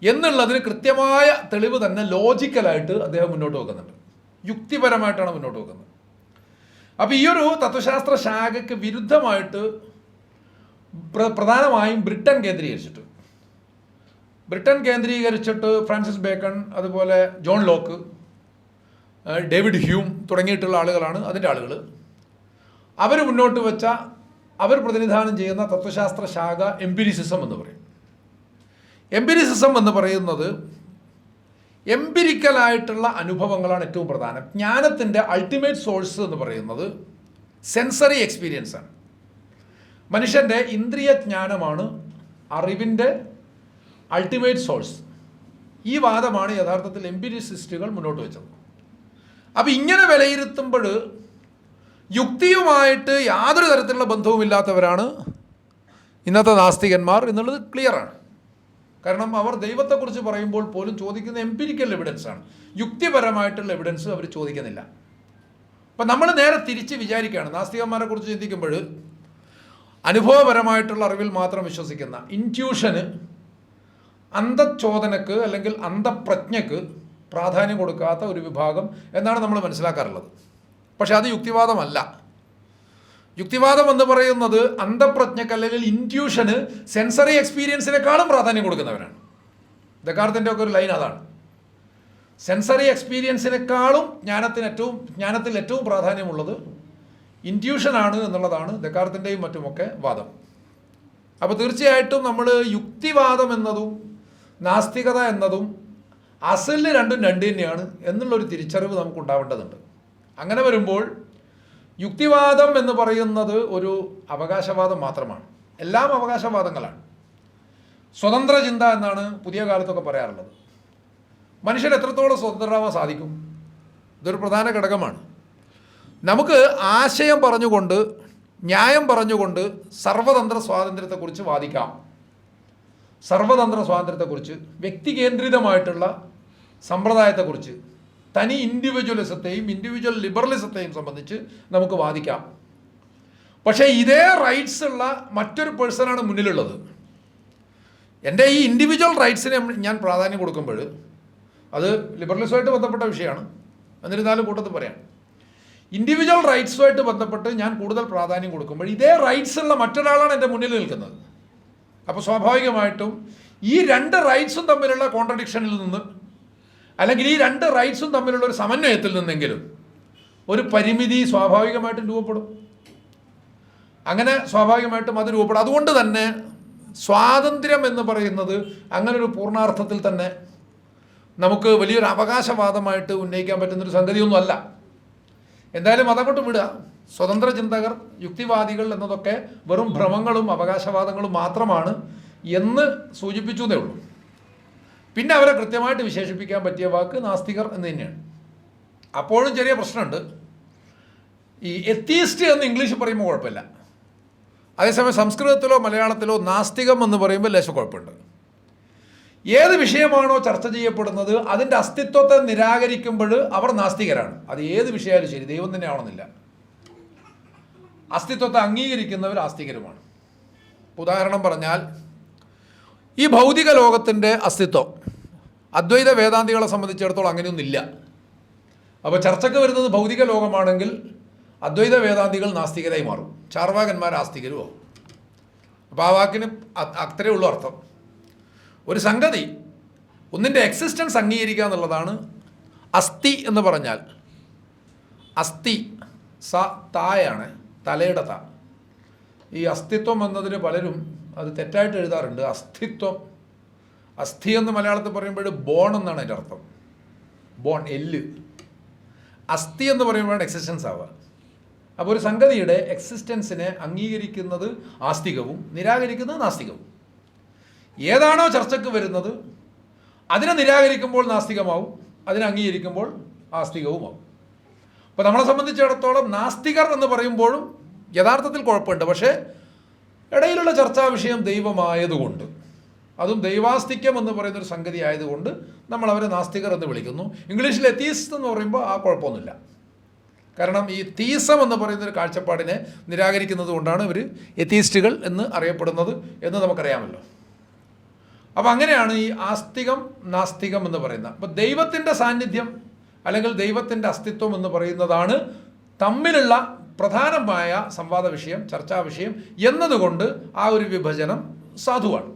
എന്നുള്ളതിന് കൃത്യമായ തെളിവ് തന്നെ ലോജിക്കലായിട്ട് അദ്ദേഹം മുന്നോട്ട് വെക്കുന്നുണ്ട്, യുക്തിപരമായിട്ടാണ് മുന്നോട്ട് വെക്കുന്നത്. അപ്പോൾ ഈ ഒരു തത്വശാസ്ത്ര ശാഖയ്ക്ക് വിരുദ്ധമായിട്ട് പ്രധാനമായും ബ്രിട്ടൻ കേന്ദ്രീകരിച്ചിട്ട് ഫ്രാൻസിസ് ബേക്കൺ, അതുപോലെ ജോൺ ലോക്ക്, ഡേവിഡ് ഹ്യൂം തുടങ്ങിയിട്ടുള്ള ആളുകളാണ് അതിൻ്റെ ആളുകൾ. അവർ മുന്നോട്ട് വെച്ച, അവർ പ്രതിനിധാനം ചെയ്യുന്ന തത്വശാസ്ത്ര ശാഖ എംപിരിസിസം എന്ന് പറയും. എംപിരിസിസം എന്ന് പറയുന്നത് എംപിരിക്കലായിട്ടുള്ള അനുഭവങ്ങളാണ് ഏറ്റവും പ്രധാനം. ജ്ഞാനത്തിൻ്റെ അൾട്ടിമേറ്റ് സോഴ്സ് എന്ന് പറയുന്നത് സെൻസറി എക്സ്പീരിയൻസാണ്. മനുഷ്യൻ്റെ ഇന്ദ്രിയ ജ്ഞാനമാണ് അറിവിൻ്റെ അൾട്ടിമേറ്റ് സോഴ്സ്. ഈ വാദമാണ് യഥാർത്ഥത്തിൽ എംപിരിസിസ്റ്റുകൾ മുന്നോട്ട് വെച്ചത്. അപ്പോൾ ഇങ്ങനെ വിലയിരുത്തുമ്പോൾ യുക്തിയുമായിട്ട് യാതൊരു തരത്തിലുള്ള ബന്ധവുമില്ലാത്തവരാണ് ഇന്നത്തെ നാസ്തികന്മാർ എന്നുള്ളത് ക്ലിയറാണ്. കാരണം അവർ ദൈവത്തെക്കുറിച്ച് പറയുമ്പോൾ പോലും ചോദിക്കുന്ന എംപിരിക്കൽ എവിഡൻസാണ്, യുക്തിപരമായിട്ടുള്ള എവിഡൻസ് അവർ ചോദിക്കുന്നില്ല. അപ്പം നമ്മൾ നേരെ തിരിച്ച് വിചാരിക്കുകയാണ്, നാസ്തികന്മാരെ കുറിച്ച് ചിന്തിക്കുമ്പോൾ അനുഭവപരമായിട്ടുള്ള അറിവിൽ മാത്രം വിശ്വസിക്കുന്ന, ഇൻറ്റ്യൂഷന്, അന്ധചോദനക്ക് അല്ലെങ്കിൽ അന്ധപ്രജ്ഞക്ക് പ്രാധാന്യം കൊടുക്കാത്ത ഒരു വിഭാഗം എന്നാണ് നമ്മൾ മനസ്സിലാക്കാറുള്ളത്. പക്ഷെ അത് യുക്തിവാദമല്ല. യുക്തിവാദം എന്ന് പറയുന്നത് അന്ധപ്രജ്ഞക്ക് അല്ലെങ്കിൽ ഇൻറ്റ്യൂഷന്, സെൻസറി എക്സ്പീരിയൻസിനേക്കാളും പ്രാധാന്യം കൊടുക്കുന്നവരാണ്. ദെക്കാർത്തിൻ്റെ ഒക്കെ ഒരു ലൈൻ അതാണ്. സെൻസറി എക്സ്പീരിയൻസിനേക്കാളും ജ്ഞാനത്തിൽ ഏറ്റവും പ്രാധാന്യമുള്ളത് ഇൻറ്റ്യൂഷനാണ് എന്നുള്ളതാണ് ദെക്കാർത്തിൻ്റെയും മറ്റുമൊക്കെ വാദം. അപ്പോൾ തീർച്ചയായിട്ടും നമ്മൾ യുക്തിവാദം എന്നതും നാസ്തികത എന്നതും അസലിൽ രണ്ടും രണ്ട് തന്നെയാണ് എന്നുള്ളൊരു തിരിച്ചറിവ് നമുക്ക് ഉണ്ടാവേണ്ടതുണ്ട്. അങ്ങനെ വരുമ്പോൾ യുക്തിവാദം എന്ന് പറയുന്നത് ഒരു അവകാശവാദം മാത്രമാണ്. എല്ലാം അവകാശവാദങ്ങളാണ്. സ്വതന്ത്ര ചിന്ത എന്നാണ് പുതിയ കാലത്തൊക്കെ പറയാറുള്ളത്. മനുഷ്യൻ എത്രത്തോളം സ്വതന്ത്രമാവാൻ സാധിക്കും? ഇതൊരു പ്രധാന ഘടകമാണ്. നമുക്ക് ആശയം പറഞ്ഞുകൊണ്ട്, ന്യായം പറഞ്ഞുകൊണ്ട് സർവതന്ത്ര സ്വാതന്ത്ര്യത്തെക്കുറിച്ച് വാദിക്കാം. സർവതന്ത്ര സ്വാതന്ത്ര്യത്തെക്കുറിച്ച്, വ്യക്തി കേന്ദ്രിതമായിട്ടുള്ള സമ്പ്രദായത്തെക്കുറിച്ച്, തനി ഇൻഡിവിജ്വലിസത്തെയും ഇൻഡിവിജ്വൽ ലിബറലിസത്തെയും സംബന്ധിച്ച് നമുക്ക് വാദിക്കാം. പക്ഷേ ഇതേ റൈറ്റ്സ് ഉള്ള മറ്റൊരു പേഴ്സണാണ് മുന്നിലുള്ളത്. എൻ്റെ ഈ ഇൻഡിവിജ്വൽ റൈറ്റ്സിന് ഞാൻ പ്രാധാന്യം കൊടുക്കുമ്പോൾ, അത് ലിബറലിസമായിട്ട് ബന്ധപ്പെട്ട വിഷയമാണ്, എന്നിരുന്നാലും കൂട്ടത്തിൽ പറയാം, ഇൻഡിവിജ്വൽ റൈറ്റ്സുമായിട്ട് ബന്ധപ്പെട്ട് ഞാൻ കൂടുതൽ പ്രാധാന്യം കൊടുക്കുമ്പോൾ ഇതേ റൈറ്റ്സ് ഉള്ള മറ്റൊരാളാണ് എൻ്റെ മുന്നിൽ നിൽക്കുന്നത്. അപ്പോൾ സ്വാഭാവികമായിട്ടും ഈ രണ്ട് റൈറ്റ്സും തമ്മിലുള്ള കോൺട്രഡിക്ഷനിൽ നിന്ന്, അല്ലെങ്കിൽ ഈ രണ്ട് റൈറ്റ്സും തമ്മിലുള്ള ഒരു സമന്വയത്തിൽ നിന്നെങ്കിലും ഒരു പരിമിതി സ്വാഭാവികമായിട്ടും രൂപപ്പെടും. അങ്ങനെ സ്വാഭാവികമായിട്ടും അത് രൂപപ്പെടും. അതുകൊണ്ട് തന്നെ സ്വാതന്ത്ര്യം എന്ന് പറയുന്നത് അങ്ങനൊരു പൂർണ്ണാർത്ഥത്തിൽ തന്നെ നമുക്ക് വലിയൊരു അവകാശവാദമായിട്ട് ഉന്നയിക്കാൻ പറ്റുന്നൊരു സംഗതിയൊന്നുമല്ല. എന്തായാലും അതങ്ങോട്ട് വിടുക. സ്വതന്ത്ര ചിന്തകർ, യുക്തിവാദികൾ എന്നതൊക്കെ വെറും ഭ്രമങ്ങളും അവകാശവാദങ്ങളും മാത്രമാണ് എന്ന് സൂചിപ്പിച്ചു എന്നേ ഉള്ളൂ. പിന്നെ അവരെ കൃത്യമായിട്ട് വിശേഷിപ്പിക്കാൻ പറ്റിയ വാക്ക് നാസ്തികർ എന്ന് തന്നെയാണ്. അപ്പോഴും ചെറിയ പ്രശ്നമുണ്ട്. ഈ എത്തീസ്റ്റ് എന്ന് ഇംഗ്ലീഷിൽ പറയുമ്പോൾ കുഴപ്പമില്ല. അതേസമയം സംസ്കൃതത്തിലോ മലയാളത്തിലോ നാസ്തികം എന്ന് പറയുമ്പോൾ ലേശം കുഴപ്പമുണ്ട്. ഏത് വിഷയമാണോ ചർച്ച ചെയ്യപ്പെടുന്നത് അതിൻ്റെ അസ്തിത്വത്തെ നിരാകരിക്കുമ്പോൾ അവർ നാസ്തികരാണ്. അത് ഏത് വിഷയമായാലും ശരി, ദൈവം തന്നെ ആവണമെന്നില്ല. അസ്തിത്വത്തെ അംഗീകരിക്കുന്നവർ ആസ്തികരുമാണ്. ഉദാഹരണം പറഞ്ഞാൽ, ഈ ഭൗതിക ലോകത്തിൻ്റെ അസ്തിത്വം അദ്വൈത വേദാന്തികളെ സംബന്ധിച്ചിടത്തോളം അങ്ങനെയൊന്നുമില്ല. അപ്പോൾ ചർച്ചയ്ക്ക് വരുന്നത് ഭൗതിക ലോകമാണെങ്കിൽ അദ്വൈത വേദാന്തികൾ നാസ്തികരായി മാറും, ചാർവാകന്മാർ ആസ്തികരുമോ. അപ്പോൾ ആ വാക്കിന് അത്രയേ ഉള്ളൂ അർത്ഥം. ഒരു സംഗതി, ഒന്നിൻ്റെ എക്സിസ്റ്റൻസ് അംഗീകരിക്കുക എന്നുള്ളതാണ് അസ്ഥി എന്ന് പറഞ്ഞാൽ. അസ്ഥി തായാണ്, തലയുടെ താ. ഈ അസ്തിത്വം എന്നതിന് പലരും അത് തെറ്റായിട്ട് എഴുതാറുണ്ട്. അസ്ഥിത്വം, അസ്ഥി എന്ന് മലയാളത്തിൽ പറയുമ്പോൾ ബോൺ എന്നാണ് അതിൻ്റെ അർത്ഥം. ബോൺ, എല്ല്. അസ്ഥി എന്ന് പറയുമ്പോഴാണ് എക്സിസ്റ്റൻസ് ആവുക. അപ്പോൾ ഒരു സംഗതിയുടെ എക്സിസ്റ്റൻസിനെ അംഗീകരിക്കുന്നത് ആസ്തികവും നിരാകരിക്കുന്നത് നാസ്തികവും. ഏതാണോ ചർച്ചയ്ക്ക് വരുന്നത് അതിനെ നിരാകരിക്കുമ്പോൾ നാസ്തികമാവും, അതിനെ അംഗീകരിക്കുമ്പോൾ ആസ്തികവുമാവും. അപ്പോൾ നമ്മളെ സംബന്ധിച്ചിടത്തോളം നാസ്തികർ എന്ന് പറയുമ്പോഴും യഥാർത്ഥത്തിൽ കുഴപ്പമുണ്ട്. പക്ഷേ ഇടയിലുള്ള ചർച്ചാ വിഷയം ദൈവമായതുകൊണ്ട്, അതും ദൈവാസ്തിക്യം എന്ന് പറയുന്നൊരു സംഗതി ആയതുകൊണ്ട് നമ്മൾ അവരെ നാസ്തികർ എന്ന് വിളിക്കുന്നു. ഇംഗ്ലീഷിൽ എത്തീസ്റ്റ് എന്ന് പറയുമ്പോൾ ആ കുഴപ്പമൊന്നുമില്ല. കാരണം ഈ തീസം എന്ന് പറയുന്നൊരു കാഴ്ചപ്പാടിനെ നിരാകരിക്കുന്നത് കൊണ്ടാണ് ഇവർ എത്തീസ്റ്റുകൾ എന്ന് അറിയപ്പെടുന്നത് എന്ന് നമുക്കറിയാമല്ലോ. അപ്പോൾ അങ്ങനെയാണ് ഈ ആസ്തികം നാസ്തികം എന്ന് പറയുന്നത്. അപ്പോൾ ദൈവത്തിൻ്റെ സാന്നിധ്യം അല്ലെങ്കിൽ ദൈവത്തിൻ്റെ അസ്തിത്വം എന്ന് പറയുന്നതാണ് തമ്മിലുള്ള പ്രധാനമായ സംവാദ വിഷയം, ചർച്ചാ വിഷയം എന്നതുകൊണ്ട് ആ ഒരു വിഭജനം സാധുവാണ്.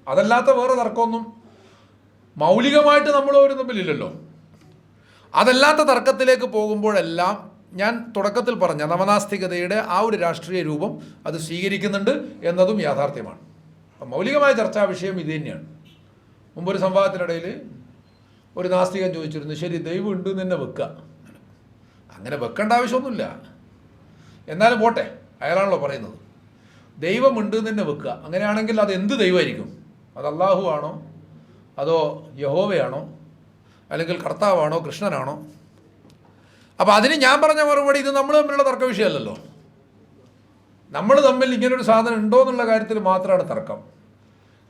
അതല്ലാത്ത വേറെ തർക്കമൊന്നും മൗലികമായിട്ട് നമ്മളൊരു തമ്മിലില്ലല്ലോ. അതല്ലാത്ത തർക്കത്തിലേക്ക് പോകുമ്പോഴെല്ലാം ഞാൻ തുടക്കത്തിൽ പറഞ്ഞ നവനാസ്തികതയുടെ ആ ഒരു രാഷ്ട്രീയ രൂപം അത് സ്വീകരിക്കുന്നുണ്ട് എന്നതും യാഥാർത്ഥ്യമാണ്. അപ്പം മൗലികമായ ചർച്ചാ വിഷയം ഇത് തന്നെയാണ്. മുമ്പൊരു സംവാദത്തിനിടയിൽ ഒരു നാസ്തികൻ ചോദിച്ചിരുന്നു, ശരി ദൈവം ഉണ്ട് എന്ന് തന്നെ വെക്കുക. അങ്ങനെ വെക്കേണ്ട ആവശ്യമൊന്നുമില്ല, എന്നാലും പോട്ടെ, അയാളാണല്ലോ പറയുന്നത്. ദൈവമുണ്ട് എന്ന് തന്നെ വെക്കുക. അങ്ങനെയാണെങ്കിൽ അത് എന്ത് ദൈവമായിരിക്കും? അത് അള്ളാഹു ആണോ, അതോ യഹോവയാണോ, അല്ലെങ്കിൽ കർത്താവാണോ, കൃഷ്ണനാണോ? അപ്പോൾ അതിന് ഞാൻ പറഞ്ഞ മറുപടി, ഇത് നമ്മൾ തമ്മിലുള്ള തർക്ക വിഷയമല്ലല്ലോ. നമ്മൾ തമ്മിൽ ഇങ്ങനൊരു സാധനം ഉണ്ടോ എന്നുള്ള കാര്യത്തിൽ മാത്രമാണ് തർക്കം.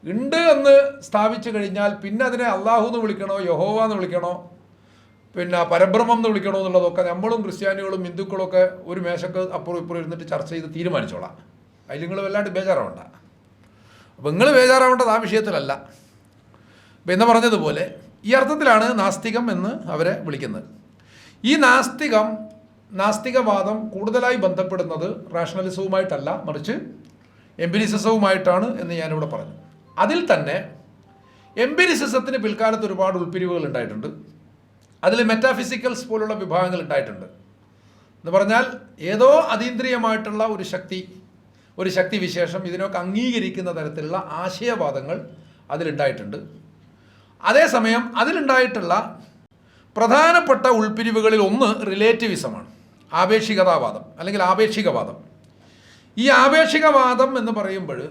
ഉണ്ട് എന്ന് സ്ഥാപിച്ചു കഴിഞ്ഞാൽ പിന്നെ അതിനെ അള്ളാഹു എന്ന് വിളിക്കണോ, യഹോവ എന്ന് വിളിക്കണോ, പിന്നെ പരബ്രഹ്മം എന്ന് വിളിക്കണോ എന്നുള്ളതൊക്കെ നമ്മളും ക്രിസ്ത്യാനികളും ഹിന്ദുക്കളും ഒക്കെ ഒരു മേശക്ക് അപ്പുറം ഇപ്പുറം ഇരുന്നിട്ട് ചർച്ച ചെയ്ത് തീരുമാനിച്ചോളാം. അതിൽ നിങ്ങൾ വല്ലാണ്ട് ബേജാറാവണ്ട. അപ്പോൾ നിങ്ങൾ ബേജാറാവേണ്ടത് ആ വിഷയത്തിലല്ല. അപ്പം എന്ന് പറഞ്ഞതുപോലെ ഈ അർത്ഥത്തിലാണ് നാസ്തികം എന്ന് അവരെ വിളിക്കുന്നത്. ഈ നാസ്തികവാദം കൂടുതലായി ബന്ധപ്പെടുന്നത് റാഷണലിസവുമായിട്ടല്ല, മറിച്ച് എംപിരിസിസവുമായിട്ടാണ് എന്ന് ഞാനിവിടെ പറഞ്ഞു. അതിൽ തന്നെ എംപിരിസിസത്തിന് പിൽക്കാലത്ത് ഒരുപാട് ഉൾപ്പിരിവുകൾ ഉണ്ടായിട്ടുണ്ട്. അതിൽ മെറ്റാഫിസിക്കൽസ് പോലുള്ള വിഭാഗങ്ങൾ ഉണ്ടായിട്ടുണ്ട്. എന്ന് പറഞ്ഞാൽ ഏതോ അതീന്ദ്രിയമായിട്ടുള്ള ഒരു ശക്തിവിശേഷം ഇതിനൊക്കെ അംഗീകരിക്കുന്ന തരത്തിലുള്ള ആശയവാദങ്ങൾ അതിലുണ്ടായിട്ടുണ്ട്. അതേസമയം അതിലുണ്ടായിട്ടുള്ള പ്രധാനപ്പെട്ട ഉൾപ്പിരിവുകളിൽ ഒന്ന് റിലേറ്റിവിസമാണ്, ആപേക്ഷികതാവാദം അല്ലെങ്കിൽ ആപേക്ഷികവാദം. ഈ ആപേക്ഷികവാദം എന്ന് പറയുമ്പോൾ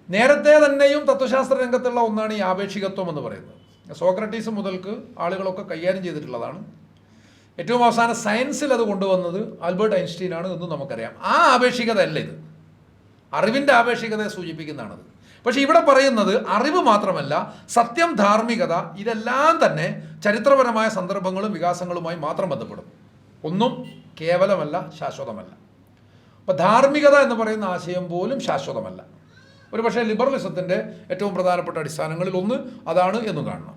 നേരത്തെ തന്നെയും തത്വശാസ്ത്ര രംഗത്തുള്ള ഒന്നാണ് ഈ ആപേക്ഷികത്വം എന്ന് പറയുന്നത്. സോക്രട്ടീസ് മുതൽക്ക് ആളുകളൊക്കെ കൈകാര്യം ചെയ്തിട്ടുള്ളതാണ്. ഏറ്റവും അവസാനം സയൻസിൽ അത് കൊണ്ടുവന്നത് ആൽബർട്ട് ഐൻസ്റ്റീനാണ് എന്നും നമുക്കറിയാം. ആ ആപേക്ഷികത അല്ല ഇത്, അറിവിൻ്റെ ആപേക്ഷികതയെ സൂചിപ്പിക്കുന്നതാണത്. പക്ഷേ ഇവിടെ പറയുന്നത് അറിവ് മാത്രമല്ല, സത്യം, ധാർമ്മികത, ഇതെല്ലാം തന്നെ ചരിത്രപരമായ സന്ദർഭങ്ങളും വികാസങ്ങളുമായി മാത്രം ബന്ധപ്പെടും. ഒന്നും കേവലമല്ല, ശാശ്വതമല്ല. അപ്പോൾ ധാർമ്മികത എന്ന് പറയുന്ന ആശയം പോലും ശാശ്വതമല്ല. ഒരു പക്ഷേ ലിബറലിസത്തിൻ്റെ ഏറ്റവും പ്രധാനപ്പെട്ട അടിസ്ഥാനങ്ങളിൽ ഒന്ന് അതാണ് എന്നും കാണണം.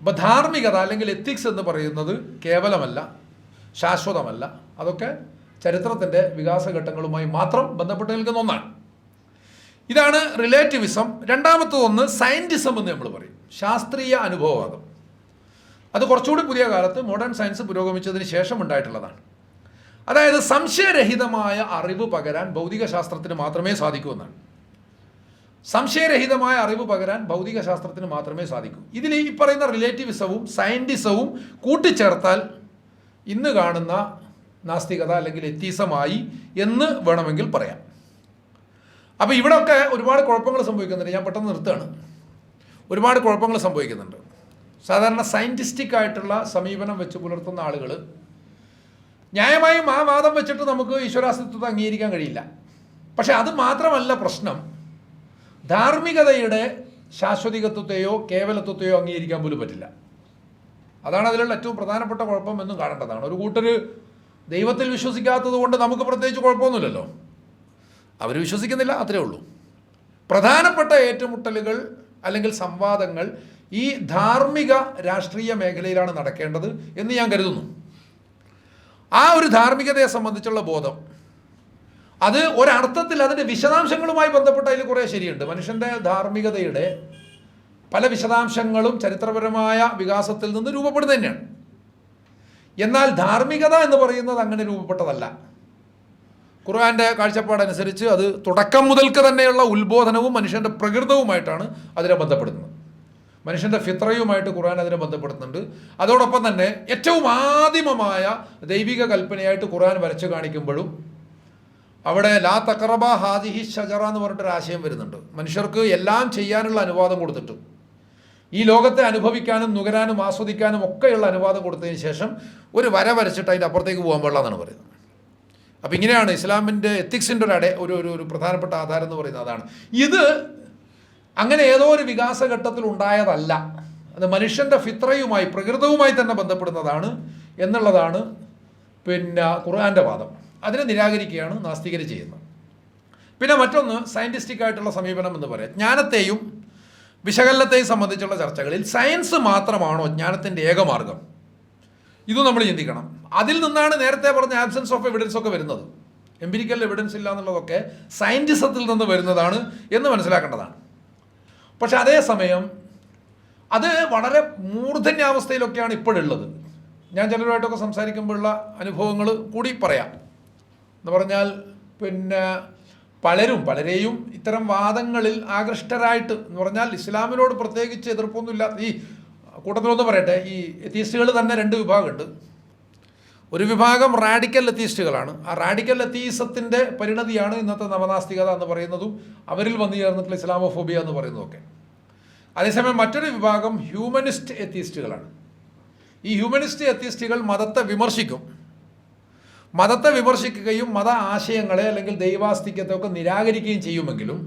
അപ്പോൾ ധാർമ്മികത അല്ലെങ്കിൽ എത്തിക്സ് എന്ന് പറയുന്നത് കേവലമല്ല, ശാശ്വതമല്ല. അതൊക്കെ ചരിത്രത്തിൻ്റെ വികാസഘട്ടങ്ങളുമായി മാത്രം ബന്ധപ്പെട്ട് നിൽക്കുന്ന ഒന്നാണ്. ഇതാണ് റിലേറ്റിവിസം. രണ്ടാമത്തതൊന്ന് സയൻറ്റിസം എന്ന് നമ്മൾ പറയും, ശാസ്ത്രീയ അനുഭവവാദം. അത് കുറച്ചുകൂടി പുതിയ കാലത്ത് മോഡേൺ സയൻസ് പുരോഗമിച്ചതിന് ശേഷം ഉണ്ടായിട്ടുള്ളതാണ്. അതായത് സംശയരഹിതമായ അറിവ് പകരാൻ ഭൗതിക ശാസ്ത്രത്തിന് മാത്രമേ സാധിക്കൂ എന്നാണ്. സംശയരഹിതമായ അറിവ് പകരാൻ ഭൗതിക ശാസ്ത്രത്തിന് മാത്രമേ സാധിക്കൂ. ഇതിൽ ഈ പറയുന്ന റിലേറ്റിവിസവും സയൻറ്റിസവും കൂട്ടിച്ചേർത്താൽ ഇന്ന് കാണുന്ന നാസ്തികത അല്ലെങ്കിൽ എത്തീസമായി എന്ന് വേണമെങ്കിൽ പറയാം. അപ്പോൾ ഇവിടെയൊക്കെ ഒരുപാട് കുഴപ്പങ്ങൾ സംഭവിക്കുന്നുണ്ട്. ഞാൻ പെട്ടെന്ന് നിർത്തുകയാണ്. ഒരുപാട് കുഴപ്പങ്ങൾ സംഭവിക്കുന്നുണ്ട്. സാധാരണ സയൻറ്റിസ്റ്റിക് ആയിട്ടുള്ള സമീപനം വെച്ച് പുലർത്തുന്ന ആളുകൾ ന്യായമായും ആ വാദം വെച്ചിട്ട് നമുക്ക് ഈശ്വരാസ്തിത്വത്തെ അംഗീകരിക്കാൻ കഴിയില്ല. പക്ഷെ അത് മാത്രമല്ല പ്രശ്നം, ധാർമ്മികതയുടെ ശാശ്വതികത്വത്തെയോ കേവലത്വത്തെയോ അംഗീകരിക്കാൻ പോലും പറ്റില്ല. അതാണ് അതിലുള്ള ഏറ്റവും പ്രധാനപ്പെട്ട കുഴപ്പം എന്നും കാണേണ്ടതാണ്. ഒരു കൂട്ടർ ദൈവത്തിൽ വിശ്വസിക്കാത്തത് കൊണ്ട് നമുക്ക് പ്രത്യേകിച്ച് കുഴപ്പമൊന്നുമില്ലല്ലോ, അവർ വിശ്വസിക്കുന്നില്ല, അത്രേ ഉള്ളൂ. പ്രധാനപ്പെട്ട ഏറ്റുമുട്ടലുകൾ അല്ലെങ്കിൽ സംവാദങ്ങൾ ഈ ധാർമ്മിക രാഷ്ട്രീയ മേഖലയിലാണ് നടക്കേണ്ടത് എന്ന് ഞാൻ കരുതുന്നു. ആ ഒരു ധാർമ്മികതയെ സംബന്ധിച്ചുള്ള ബോധം, അത് ഒരർത്ഥത്തിൽ അതിൻ്റെ വിശദാംശങ്ങളുമായി ബന്ധപ്പെട്ട അതിൽ കുറേ ശരിയുണ്ട്. മനുഷ്യൻ്റെ ധാർമ്മികതയുടെ പല വിശദാംശങ്ങളും ചരിത്രപരമായ വികാസത്തിൽ നിന്ന് രൂപപ്പെടുന്നത് തന്നെയാണ്. എന്നാൽ ധാർമ്മികത എന്ന് പറയുന്നത് അങ്ങനെ രൂപപ്പെട്ടതല്ല. ഖുർആൻ്റെ കാഴ്ചപ്പാടനുസരിച്ച് അത് തുടക്കം മുതൽക്ക് തന്നെയുള്ള ഉത്ബോധനവും മനുഷ്യൻ്റെ പ്രകൃതവുമായിട്ടാണ് അതിനെ ബന്ധപ്പെടുന്നത്. മനുഷ്യൻ്റെ ഫിത്രയുമായിട്ട് ഖുർആൻ അതിനെ ബന്ധപ്പെടുന്നുണ്ട്. അതോടൊപ്പം തന്നെ ഏറ്റവും ആദിമമായ ദൈവിക കൽപ്പനയായിട്ട് ഖുർആൻ വരച്ചു കാണിക്കുമ്പോഴും അവിടെ ലാ തഖറബ ഹാദിഹി ഷജറ എന്ന് പറഞ്ഞിട്ടൊരു ആശയം വരുന്നുണ്ട്. മനുഷ്യർക്ക് എല്ലാം ചെയ്യാനുള്ള അനുവാദം കൊടുത്തിട്ട് ഈ ലോകത്തെ അനുഭവിക്കാനും നുകരാനും ആസ്വദിക്കാനും ഒക്കെയുള്ള അനുവാദം കൊടുത്തതിന് ശേഷം ഒരു വര വരച്ചിട്ട് അതിൻ്റെ അപ്പുറത്തേക്ക് പോകാൻ പാടില്ല എന്നാണ് പറയുന്നത്. അപ്പോൾ ഇങ്ങനെയാണ് ഇസ്ലാമിൻ്റെ എത്തിക്സിൻ്റെ ഒരു പ്രധാനപ്പെട്ട ആധാരം എന്ന് പറയുന്നത് അതാണ്. ഇത് അങ്ങനെ ഏതോ ഒരു വികാസഘട്ടത്തിൽ ഉണ്ടായതല്ല, അത് മനുഷ്യൻ്റെ ഫിത്രയുമായി പ്രകൃതവുമായി തന്നെ ബന്ധപ്പെടുന്നതാണ് എന്നുള്ളതാണ് പിന്നെ ഖുർആൻ്റെ വാദം. അതിനെ നിരാകരിക്കുകയാണ് നാസ്തികർ ചെയ്യുന്നത്. പിന്നെ മറ്റൊന്ന് സയൻറ്റിസ്റ്റിക് ആയിട്ടുള്ള സമീപനം എന്ന് പറയാം. ജ്ഞാനത്തെയും വിശകലനത്തെയും സംബന്ധിച്ചുള്ള ചർച്ചകളിൽ സയൻസ് മാത്രമാണോ ജ്ഞാനത്തിൻ്റെ ഏകമാർഗം? ഇതും നമ്മൾ ചിന്തിക്കണം. അതിൽ നിന്നാണ് നേരത്തെ പറഞ്ഞ ആബ്സെൻസ് ഓഫ് എവിഡൻസ് ഒക്കെ വരുന്നത്. എംപിരിക്കൽ എവിഡൻസ് ഇല്ല എന്നുള്ളതൊക്കെ സയൻറ്റിസത്തിൽ നിന്ന് വരുന്നതാണ് എന്ന് മനസ്സിലാക്കേണ്ടതാണ്. പക്ഷെ അതേസമയം അത് വളരെ മൂർധന്യാവസ്ഥയിലൊക്കെയാണ് ഇപ്പോഴുള്ളത്. ഞാൻ ചിലരുമായിട്ടൊക്കെ സംസാരിക്കുമ്പോഴുള്ള അനുഭവങ്ങൾ കൂടി പറയാം. എന്ന് പറഞ്ഞാൽ പിന്നെ പലരെയും ഇത്തരം വാദങ്ങളിൽ ആകൃഷ്ടരായിട്ട്, എന്ന് പറഞ്ഞാൽ ഇസ്ലാമിനോട് പ്രത്യേകിച്ച് എതിർപ്പൊന്നുമില്ല. ഈ കൂട്ടത്തിലൊന്ന് പറയട്ടെ, ഈ എത്തീസ്റ്റുകൾ തന്നെ രണ്ട് വിഭാഗമുണ്ട്. ഒരു വിഭാഗം റാഡിക്കൽ എത്തീസ്റ്റുകളാണ്. ആ റാഡിക്കൽ എത്തീസത്തിൻ്റെ പരിണതിയാണ് ഇന്നത്തെ നവനാസ്തികത എന്ന് പറയുന്നതും അവരിൽ വന്നു ചേർന്നിട്ടുള്ള ഇസ്ലാമോഫോബിയ എന്ന് പറയുന്നതൊക്കെ. അതേസമയം മറ്റൊരു വിഭാഗം ഹ്യൂമനിസ്റ്റ് എത്തീസ്റ്റുകളാണ്. ഈ ഹ്യൂമനിസ്റ്റ് എത്തീസ്റ്റുകൾ മതത്തെ വിമർശിക്കുകയും മത ആശയങ്ങളെ അല്ലെങ്കിൽ ദൈവാസ്തിക്യത്തെ ഒക്കെ നിരാകരിക്കുകയും ചെയ്യുമെങ്കിലും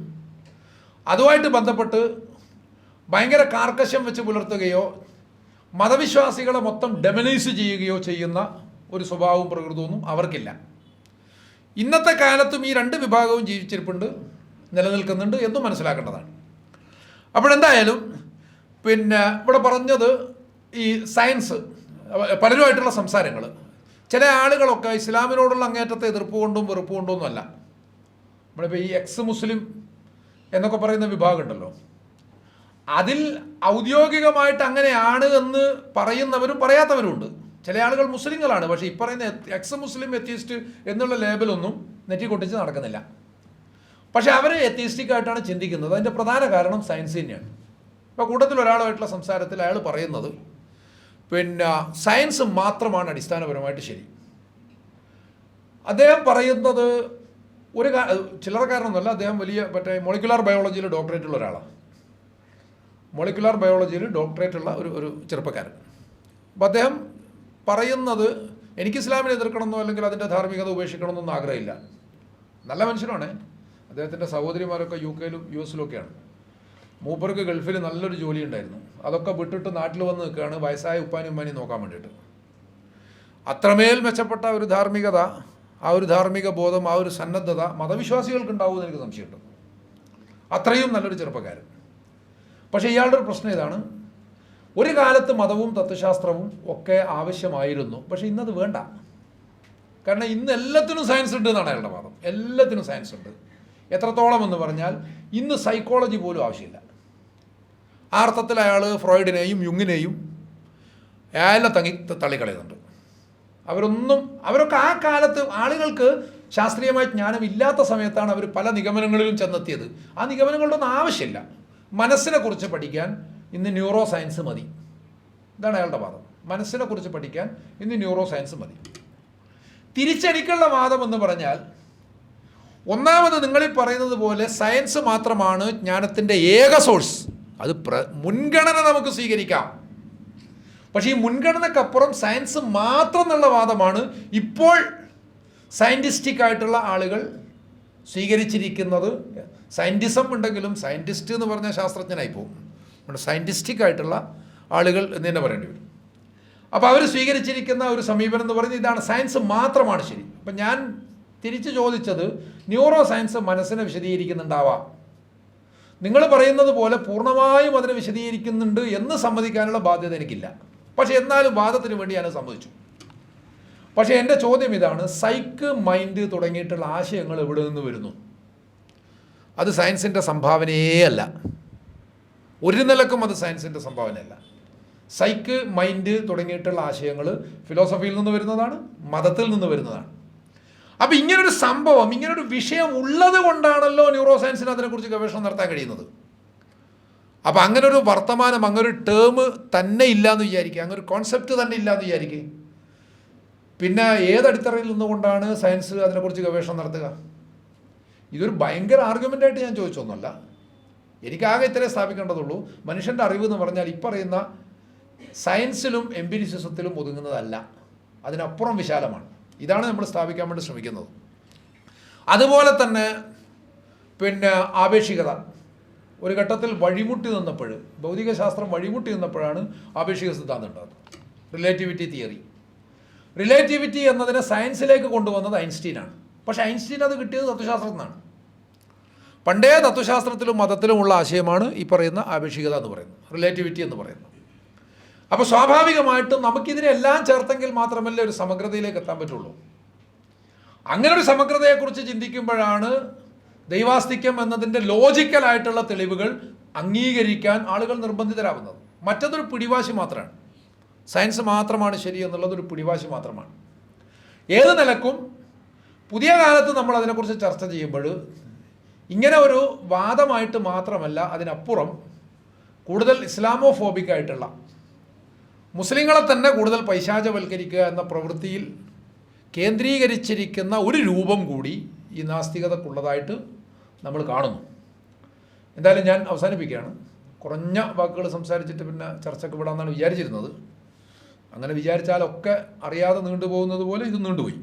അതുമായിട്ട് ബന്ധപ്പെട്ട് ഭയങ്കര കാർക്കശ്യം വെച്ച് പുലർത്തുകയോ മതവിശ്വാസികളെ മൊത്തം ഡെമനൈസ് ചെയ്യുകയോ ചെയ്യുന്ന ഒരു സ്വഭാവവും പ്രകൃതമൊന്നും അവർക്കില്ല. ഇന്നത്തെ കാലത്തും ഈ രണ്ട് വിഭാഗവും ജീവിച്ചിരിപ്പുണ്ട്, നിലനിൽക്കുന്നുണ്ട് എന്നും മനസ്സിലാക്കേണ്ടതാണ്. അപ്പോഴെന്തായാലും ഇവിടെ പറഞ്ഞത് ഈ സയൻസ് പലരുമായിട്ടുള്ള സംസാരങ്ങൾ, ചില ആളുകളൊക്കെ ഇസ്ലാമിനോടുള്ള അങ്ങേറ്റത്തെ എതിർപ്പ് കൊണ്ടും വെറുപ്പ് കൊണ്ടൊന്നുമല്ല. നമ്മളിപ്പോൾ ഈ എക്സ് മുസ്ലിം എന്നൊക്കെ പറയുന്ന വിഭാഗം ഉണ്ടല്ലോ, അതിൽ ഔദ്യോഗികമായിട്ട് അങ്ങനെയാണ് എന്ന് പറയുന്നവരും പറയാത്തവരും ഉണ്ട്. ചില ആളുകൾ മുസ്ലിങ്ങളാണ്, പക്ഷേ ഈ പറയുന്ന എക്സ് മുസ്ലിം എത്തീസ്റ്റ് എന്നുള്ള ലേബലൊന്നും നെറ്റിക്കൊട്ടിച്ച് നടക്കുന്നില്ല. പക്ഷെ അവർ എത്തീസ്റ്റിക് ആയിട്ടാണ് ചിന്തിക്കുന്നത്. അതിൻ്റെ പ്രധാന കാരണം സയൻസ് തന്നെയാണ്. ഇപ്പോൾ കൂട്ടത്തിൽ ഒരാളുമായിട്ടുള്ള സംസാരത്തിൽ അയാൾ പറയുന്നത് സയൻസ് മാത്രമാണ് അടിസ്ഥാനപരമായിട്ട് ശരി. അദ്ദേഹം പറയുന്നത് ഒരു ചില്ലറക്കാരനൊന്നുമല്ല, അദ്ദേഹം വലിയ മോളിക്കുലാർ ബയോളജിയിൽ ഡോക്ടറേറ്റ് ഉള്ള ഒരാളാണ്. മോളിക്കുലാർ ബയോളജിയിൽ ഡോക്ടറേറ്റ് ഉള്ള ഒരു ചെറുപ്പക്കാരൻ. അപ്പോൾ അദ്ദേഹം പറയുന്നത് എനിക്ക് ഇസ്ലാമിനെ എതിർക്കണമെന്നോ അല്ലെങ്കിൽ അതിൻ്റെ ധാർമ്മികത ഉപേക്ഷിക്കണമെന്നൊന്നും ആഗ്രഹമില്ല. നല്ല മനുഷ്യനാണ്. അദ്ദേഹത്തിൻ്റെ സഹോദരിമാരൊക്കെ UK യിലും US ഒക്കെയാണ്. മൂപ്പർക്ക് ഗൾഫിൽ നല്ലൊരു ജോലി ഉണ്ടായിരുന്നു. അതൊക്കെ വിട്ടിട്ട് നാട്ടിൽ വന്ന് നിൽക്കുകയാണ് വയസ്സായ ഉപ്പാനും ഉമ്മാനും നോക്കാൻ വേണ്ടിയിട്ട്. അത്രമേൽ മെച്ചപ്പെട്ട ഒരു ധാർമ്മികത, ആ ഒരു ധാർമ്മിക ബോധം, ആ ഒരു സന്നദ്ധത മതവിശ്വാസികൾക്ക് ഉണ്ടാവുമെന്ന് എനിക്ക് സംശയമുണ്ട്. അത്രയും നല്ലൊരു ചെറുപ്പക്കാരൻ. പക്ഷേ ഇയാളുടെ ഒരു പ്രശ്നം ഇതാണ്, ഒരു കാലത്ത് മതവും തത്വശാസ്ത്രവും ഒക്കെ ആവശ്യമായിരുന്നു, പക്ഷേ ഇന്നത് വേണ്ട. കാരണം ഇന്ന് എല്ലാത്തിനും സയൻസ് ഉണ്ട് എന്നാണ് അയാളുടെ വാദം. എല്ലാത്തിനും സയൻസ് ഉണ്ട്. എത്രത്തോളം എന്ന് പറഞ്ഞാൽ ഇന്ന് സൈക്കോളജി പോലും ആവശ്യമില്ല. ആ അർത്ഥത്തിൽ അയാൾ ഫ്രോയിഡിനെയും യുങ്ങിനെയും എല്ലാം തള്ളിക്കളയുന്നുണ്ട്. അവരൊക്കെ ആ കാലത്ത് ആളുകൾക്ക് ശാസ്ത്രീയമായ ജ്ഞാനം ഇല്ലാത്ത സമയത്താണ് അവർ പല നിഗമനങ്ങളിലും ചെന്നെത്തിയത്. ആ നിഗമനങ്ങളുടെ ഒന്നും ആവശ്യമില്ല. മനസ്സിനെ കുറിച്ച് പഠിക്കാൻ ഇന്ന് ന്യൂറോ സയൻസ് മതി. ഇതാണ് അയാളുടെ വാദം. മനസ്സിനെ കുറിച്ച് പഠിക്കാൻ ഇന്ന് ന്യൂറോ സയൻസ് മതി. തിരിച്ചെനിക്കുള്ള വാദം എന്ന് പറഞ്ഞാൽ, ഒന്നാമത് നിങ്ങളീ പറയുന്നത് പോലെ സയൻസ് മാത്രമാണ് ജ്ഞാനത്തിൻ്റെ ഏക സോഴ്സ്. അത് മുൻഗണന നമുക്ക് സ്വീകരിക്കാം. പക്ഷേ ഈ മുൻഗണനക്കപ്പുറം സയൻസ് മാത്രം എന്നുള്ള വാദമാണ് ഇപ്പോൾ സയൻറ്റിസ്റ്റിക് ആയിട്ടുള്ള ആളുകൾ സ്വീകരിച്ചിരിക്കുന്നത്. സയൻറ്റിസം ഉണ്ടെങ്കിലും സയൻറ്റിസ്റ്റ് എന്ന് പറഞ്ഞാൽ ശാസ്ത്രജ്ഞനായി പോകും. സയൻറ്റിസ്റ്റിക് ആയിട്ടുള്ള ആളുകൾ എന്ന് തന്നെ പറയേണ്ടി വരും. അപ്പോൾ അവർ സ്വീകരിച്ചിരിക്കുന്ന ഒരു സമീപനം എന്ന് പറയുന്നത് ഇതാണ്, സയൻസ് മാത്രമാണ് ശരി. അപ്പം ഞാൻ തിരിച്ച് ചോദിച്ചത്, ന്യൂറോ സയൻസ് മനസ്സിനെ വിശദീകരിക്കുന്നുണ്ടാവാം. നിങ്ങൾ പറയുന്നത് പോലെ പൂർണ്ണമായും അതിനെ വിശദീകരിക്കുന്നുണ്ട് എന്ന് സമ്മതിക്കാനുള്ള ബാധ്യത എനിക്കില്ല. പക്ഷേ എന്നാലും വാദത്തിന് വേണ്ടി ഞാൻ സമ്മതിച്ചു. പക്ഷേ എൻ്റെ ചോദ്യം ഇതാണ്, സൈക്ക്, മൈൻഡ് തുടങ്ങിയിട്ടുള്ള ആശയങ്ങൾ എവിടെ നിന്ന് വരുന്നു? അത് സയൻസിൻ്റെ സംഭാവനയേ അല്ല. ഒരു നിലക്കും അത് സയൻസിൻ്റെ സംഭാവനയല്ല. സൈക്ക്, മൈൻഡ് തുടങ്ങിയിട്ടുള്ള ആശയങ്ങൾ ഫിലോസഫിയിൽ നിന്ന് വരുന്നതാണ്, മതത്തിൽ നിന്ന് വരുന്നതാണ്. അപ്പോൾ ഇങ്ങനൊരു സംഭവം, ഇങ്ങനൊരു വിഷയം ഉള്ളത് കൊണ്ടാണല്ലോ ന്യൂറോ സയൻസിന് അതിനെക്കുറിച്ച് ഗവേഷണം നടത്താൻ കഴിയുന്നത്. അപ്പോൾ അങ്ങനൊരു വർത്തമാനം, അങ്ങനൊരു ടേം തന്നെ ഇല്ലയെന്ന് വിചാരിക്കുക, അങ്ങനൊരു കോൺസെപ്റ്റ് തന്നെ ഇല്ലയെന്ന് വിചാരിക്കുക. പിന്നെ ഏതടിത്തറയിൽ നിന്നുകൊണ്ടാണ് സയൻസ് അതിനെക്കുറിച്ച് ഗവേഷണം നടത്തുക? ഇതൊരു ഭയങ്കര ആർഗ്യുമെൻ്റായിട്ട് ഞാൻ ചോദിച്ചൊന്നുമല്ല. എനിക്കാകെ ഇത്രേ സ്ഥാപിക്കേണ്ടതുള്ളൂ. മനുഷ്യൻ്റെ അറിവ് എന്ന് പറഞ്ഞാൽ പറയുന്ന സയൻസിലും എംപിരിസിസത്തിലും ഒതുങ്ങുന്നതല്ല, അതിനപ്പുറം വിശാലമാണ്. ഇതാണ് നമ്മൾ സ്ഥാപിക്കാൻ വേണ്ടി ശ്രമിക്കുന്നത്. അതുപോലെ തന്നെ ആപേക്ഷികത ഒരു ഘട്ടത്തിൽ വഴിമുട്ടി നിന്നപ്പോൾ, ഭൗതികശാസ്ത്രം വഴിമുട്ടി നിന്നപ്പോഴാണ് ആപേക്ഷിക സിദ്ധാന്തം ഉണ്ടാകുന്നത്, റിലേറ്റിവിറ്റി തിയറി. റിലേറ്റിവിറ്റി എന്നതിനെ സയൻസിലേക്ക് കൊണ്ടുവന്നത് ഐൻസ്റ്റീനാണ്. പക്ഷേ ഐൻസ്റ്റീൻ അത് കിട്ടിയത് തത്വശാസ്ത്രത്തിൽ നിന്നാണ്. പണ്ടേ തത്വശാസ്ത്രത്തിലും മതത്തിലുമുള്ള ആശയമാണ് ഈ പറയുന്ന ആപേക്ഷികത എന്ന് പറയുന്നത്, റിലേറ്റിവിറ്റി എന്ന് പറയുന്നത്. അപ്പോൾ സ്വാഭാവികമായിട്ടും നമുക്കിതിനെ എല്ലാം ചേർത്തെങ്കിൽ മാത്രമല്ലേ ഒരു സമഗ്രതയിലേക്ക് എത്താൻ പറ്റുള്ളൂ. അങ്ങനെ ഒരു സമഗ്രതയെക്കുറിച്ച് ചിന്തിക്കുമ്പോഴാണ് ദൈവാസ്തിക്യം എന്നതിൻ്റെ ലോജിക്കലായിട്ടുള്ള തെളിവുകൾ അംഗീകരിക്കാൻ ആളുകൾ നിർബന്ധിതരാകുന്നത്. മറ്റതൊരു പിടിവാശി മാത്രമാണ്. സയൻസ് മാത്രമാണ് ശരി എന്നുള്ളതൊരു പിടിവാശി മാത്രമാണ്. ഏത് നിലക്കും പുതിയ കാലത്ത് നമ്മൾ അതിനെക്കുറിച്ച് ചർച്ച ചെയ്യുമ്പോൾ ഇങ്ങനെ ഒരു വാദമായിട്ട് മാത്രമല്ല, അതിനപ്പുറം കൂടുതൽ ഇസ്ലാമോഫോബിക് ആയിട്ടുള്ള, മുസ്ലിങ്ങളെ തന്നെ കൂടുതൽ പൈശാചവൽക്കരിക്കുക എന്ന പ്രവൃത്തിയിൽ കേന്ദ്രീകരിച്ചിരിക്കുന്ന ഒരു രൂപം കൂടി ഈ നാസ്തികതക്കുള്ളതായിട്ട് നമ്മൾ കാണുന്നു. എന്തായാലും ഞാൻ അവസാനിപ്പിക്കുകയാണ്. കുറഞ്ഞ വാക്കുകൾ സംസാരിച്ചിട്ട് പിന്നെ ചർച്ചയ്ക്ക് വിടാമെന്നാണ് വിചാരിച്ചിരുന്നത്. അങ്ങനെ വിചാരിച്ചാലൊക്കെ അറിയാതെ നീണ്ടുപോകുന്നത് പോലെ ഇത് നീണ്ടുപോയി.